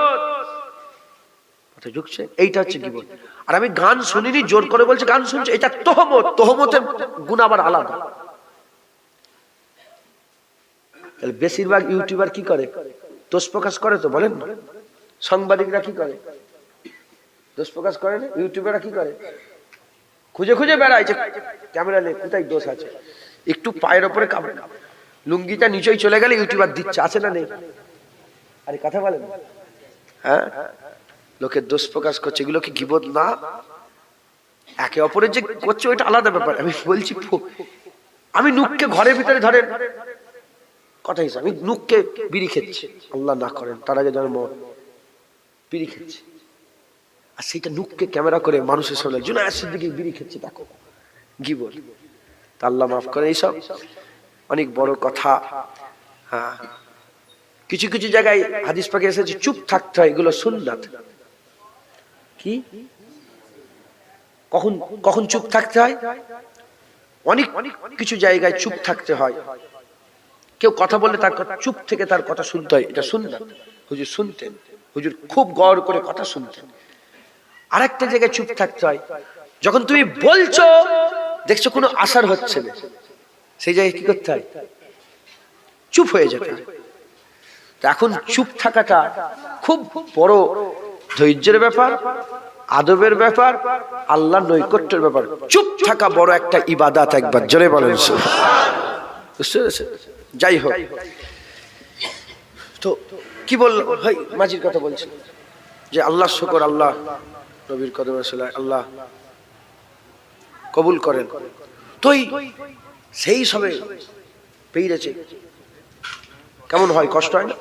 ঢুকছে, এইটা হচ্ছে গীবত। আর আমি গান শুনিনি, জোর করে বলছে গান শুনছি, এটা তোহমত। তোহমতের গুণ আবার আলাদা। বেশিরভাগ ইউটিউবার কি করে? দোষ প্রকাশ করে তো, বলেন না? সাংবাদিকরা কি করে? দোষ প্রকাশ করে না? ইউটিউবাররা কি করে? খুঁজে খুঁজে বেড়ায় যে ক্যামেরা নে, কোথায় দোষ আছে। একটু পায়ের ওপরে কামড়ে, লুঙ্গিটা নিচেই চলে গেলে ইউটিউবার দিচ্ছে, আছে না নেই? আরে কথা বলেন। হ্যাঁ, লোকের দোষ প্রকাশ করছে, এগুলো কি গীবত না? একে অপরের যে করছে ওইটা আলাদা ব্যাপার। আমি বলছি আমি নুককে ঘরের ভিতরে ধরেন কথা হিসাবে, আমি নুককে বিড়ি খেচ্ছি, আল্লাহ না করেন তার আগে জন্ম বিড়ি খেচ্ছি, আর সেইটা নুককে ক্যামেরা করে মানুষের সামনে জুনায়েদ সিদ্দিকী বিড়ি খেচ্ছে, দেখো গীবত। তা আল্লাহ মাফ করে, এইসব অনেক বড় কথা। হ্যাঁ, কিছু কিছু জায়গায় হাদিস পাকে এসেছে চুপ থাকতে হয়, এগুলো সুন্নাত। কি কখন কখন চুপ থাকতে হয়? অনেক কিছু জায়গায় চুপ থাকতে হয়। কেউ কথা বললে তার চুপ থেকে তার কথা শুনতে হয়, এটা সুন্নাত। হুজুর শুনতেন, হুজুর খুব গৌর করে কথা শুনতেন। আরেকটা জায়গায় চুপ থাকতে হয়, যখন তুমি বলছো দেখছো কোনো আসার হচ্ছে না, সেই জায়গায় কি করতে হয়? চুপ হয়ে যেতে হয়। এখন চুপ থাকাটা খুব বড় ধৈর্যের ব্যাপার, আদবের ব্যাপার, আল্লাহর নৈকট্যের ব্যাপার। চুপ থাকা বড় একটা ইবাদত, একবার জোরে বলেন সুবহানাল্লাহ। যাই হোক, তো কি বললো ভাই, মাঝির কথা বলছি যে আল্লাহ শুকর, আল্লাহ নবীর কদমে আসলে আল্লাহ কবুল করেন। তুই সেই সবে পেয়েছে, কেমন হয়, কষ্ট হয় না?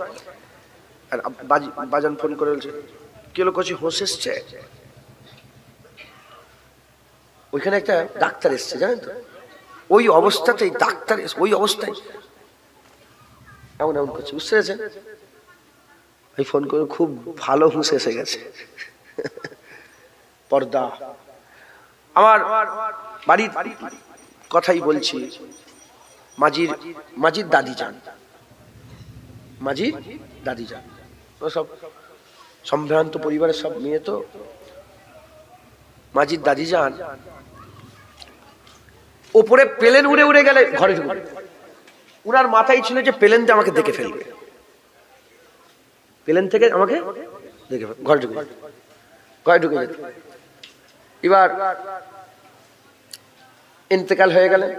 আর বাজান ফোন করে বলছে কি হলো, কচি হোস এসছে, ওইখানে একটা ডাক্তার এসছে, জানেন তো? ওই অবস্থাতেই ডাক্তার, ওই অবস্থায় এমন এমন করছে, বুঝতে পেরেছেন? আমি ফোন করে খুব ভালো হুঁশ এসে গেছে, পর্দা। আমার বাড়ির কথাই বলছি, মাজির দাদি যান, মাজির দাদি যান, সব সম্ভ্রান্ত পরিবারের সব মেয়ে, তো মাজির দাদি যান ওপরে প্লেন উড়ে উড়ে গেলে ঘরে ঢুকে, উনার মাথায় ছিল যে প্লেন থেকে আমাকে দেখে ফেলবে, প্লেন থেকে আমাকে দেখে ঘরে ঢুকে যেত। এবার ইন্তেকাল হয়ে গেলেন,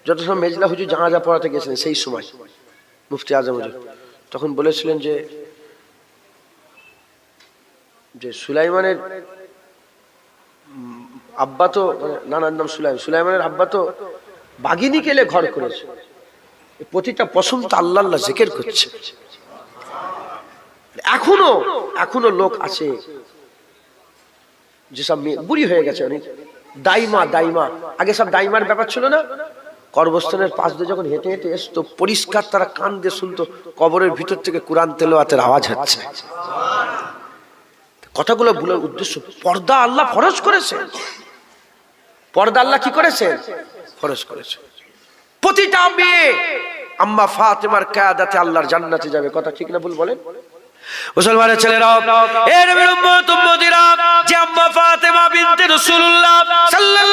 যত সময় মেজলা হুজুর জানাজা পড়াতে গেছিলেন সেই সময় মুফতি আজম হুজুর তখন বলেছিলেন যে সুলাইমানের আব্বা তো, নানার নাম সুলাইমানের আব্বা তো বাগিনী কেলে ঘর করেছে, প্রতিটা পশম তো আল্লাহ আল্লাহ জিকির করছে। এখনো লোক আছে যেসব মেয়ে বুড়ি হয়ে গেছে, অনেক দাইমা, আগে সব দাইমার ব্যাপার ছিল না, কবরস্থানের পাশ দিয়ে যখন হেঁটে হেঁটে এসতো পরিষ্কার তারা কান দিয়ে শুনতো কবরের ভিতর থেকে কোরআন তেলাওয়াতের আওয়াজ হচ্ছে। কথাগুলো বলার উদ্দেশ্য, পর্দা আল্লাহ ফরজ করেছে, পর্দা আল্লাহ কি করেছে? ফরজ করেছে। প্রতিটা মেয়ে আম্মা ফাতেমার কিয়াদাতে আল্লাহর জান্নাতে যাবে, কথা ঠিক না ভুল বলেন? মুসলমানের ছেলেরা, এ নবীর উম্মত উম্মতিরা, যে আম্মা ফাতেমা বিনতে রাসূলুল্লাহ সাল্লাল্লাহু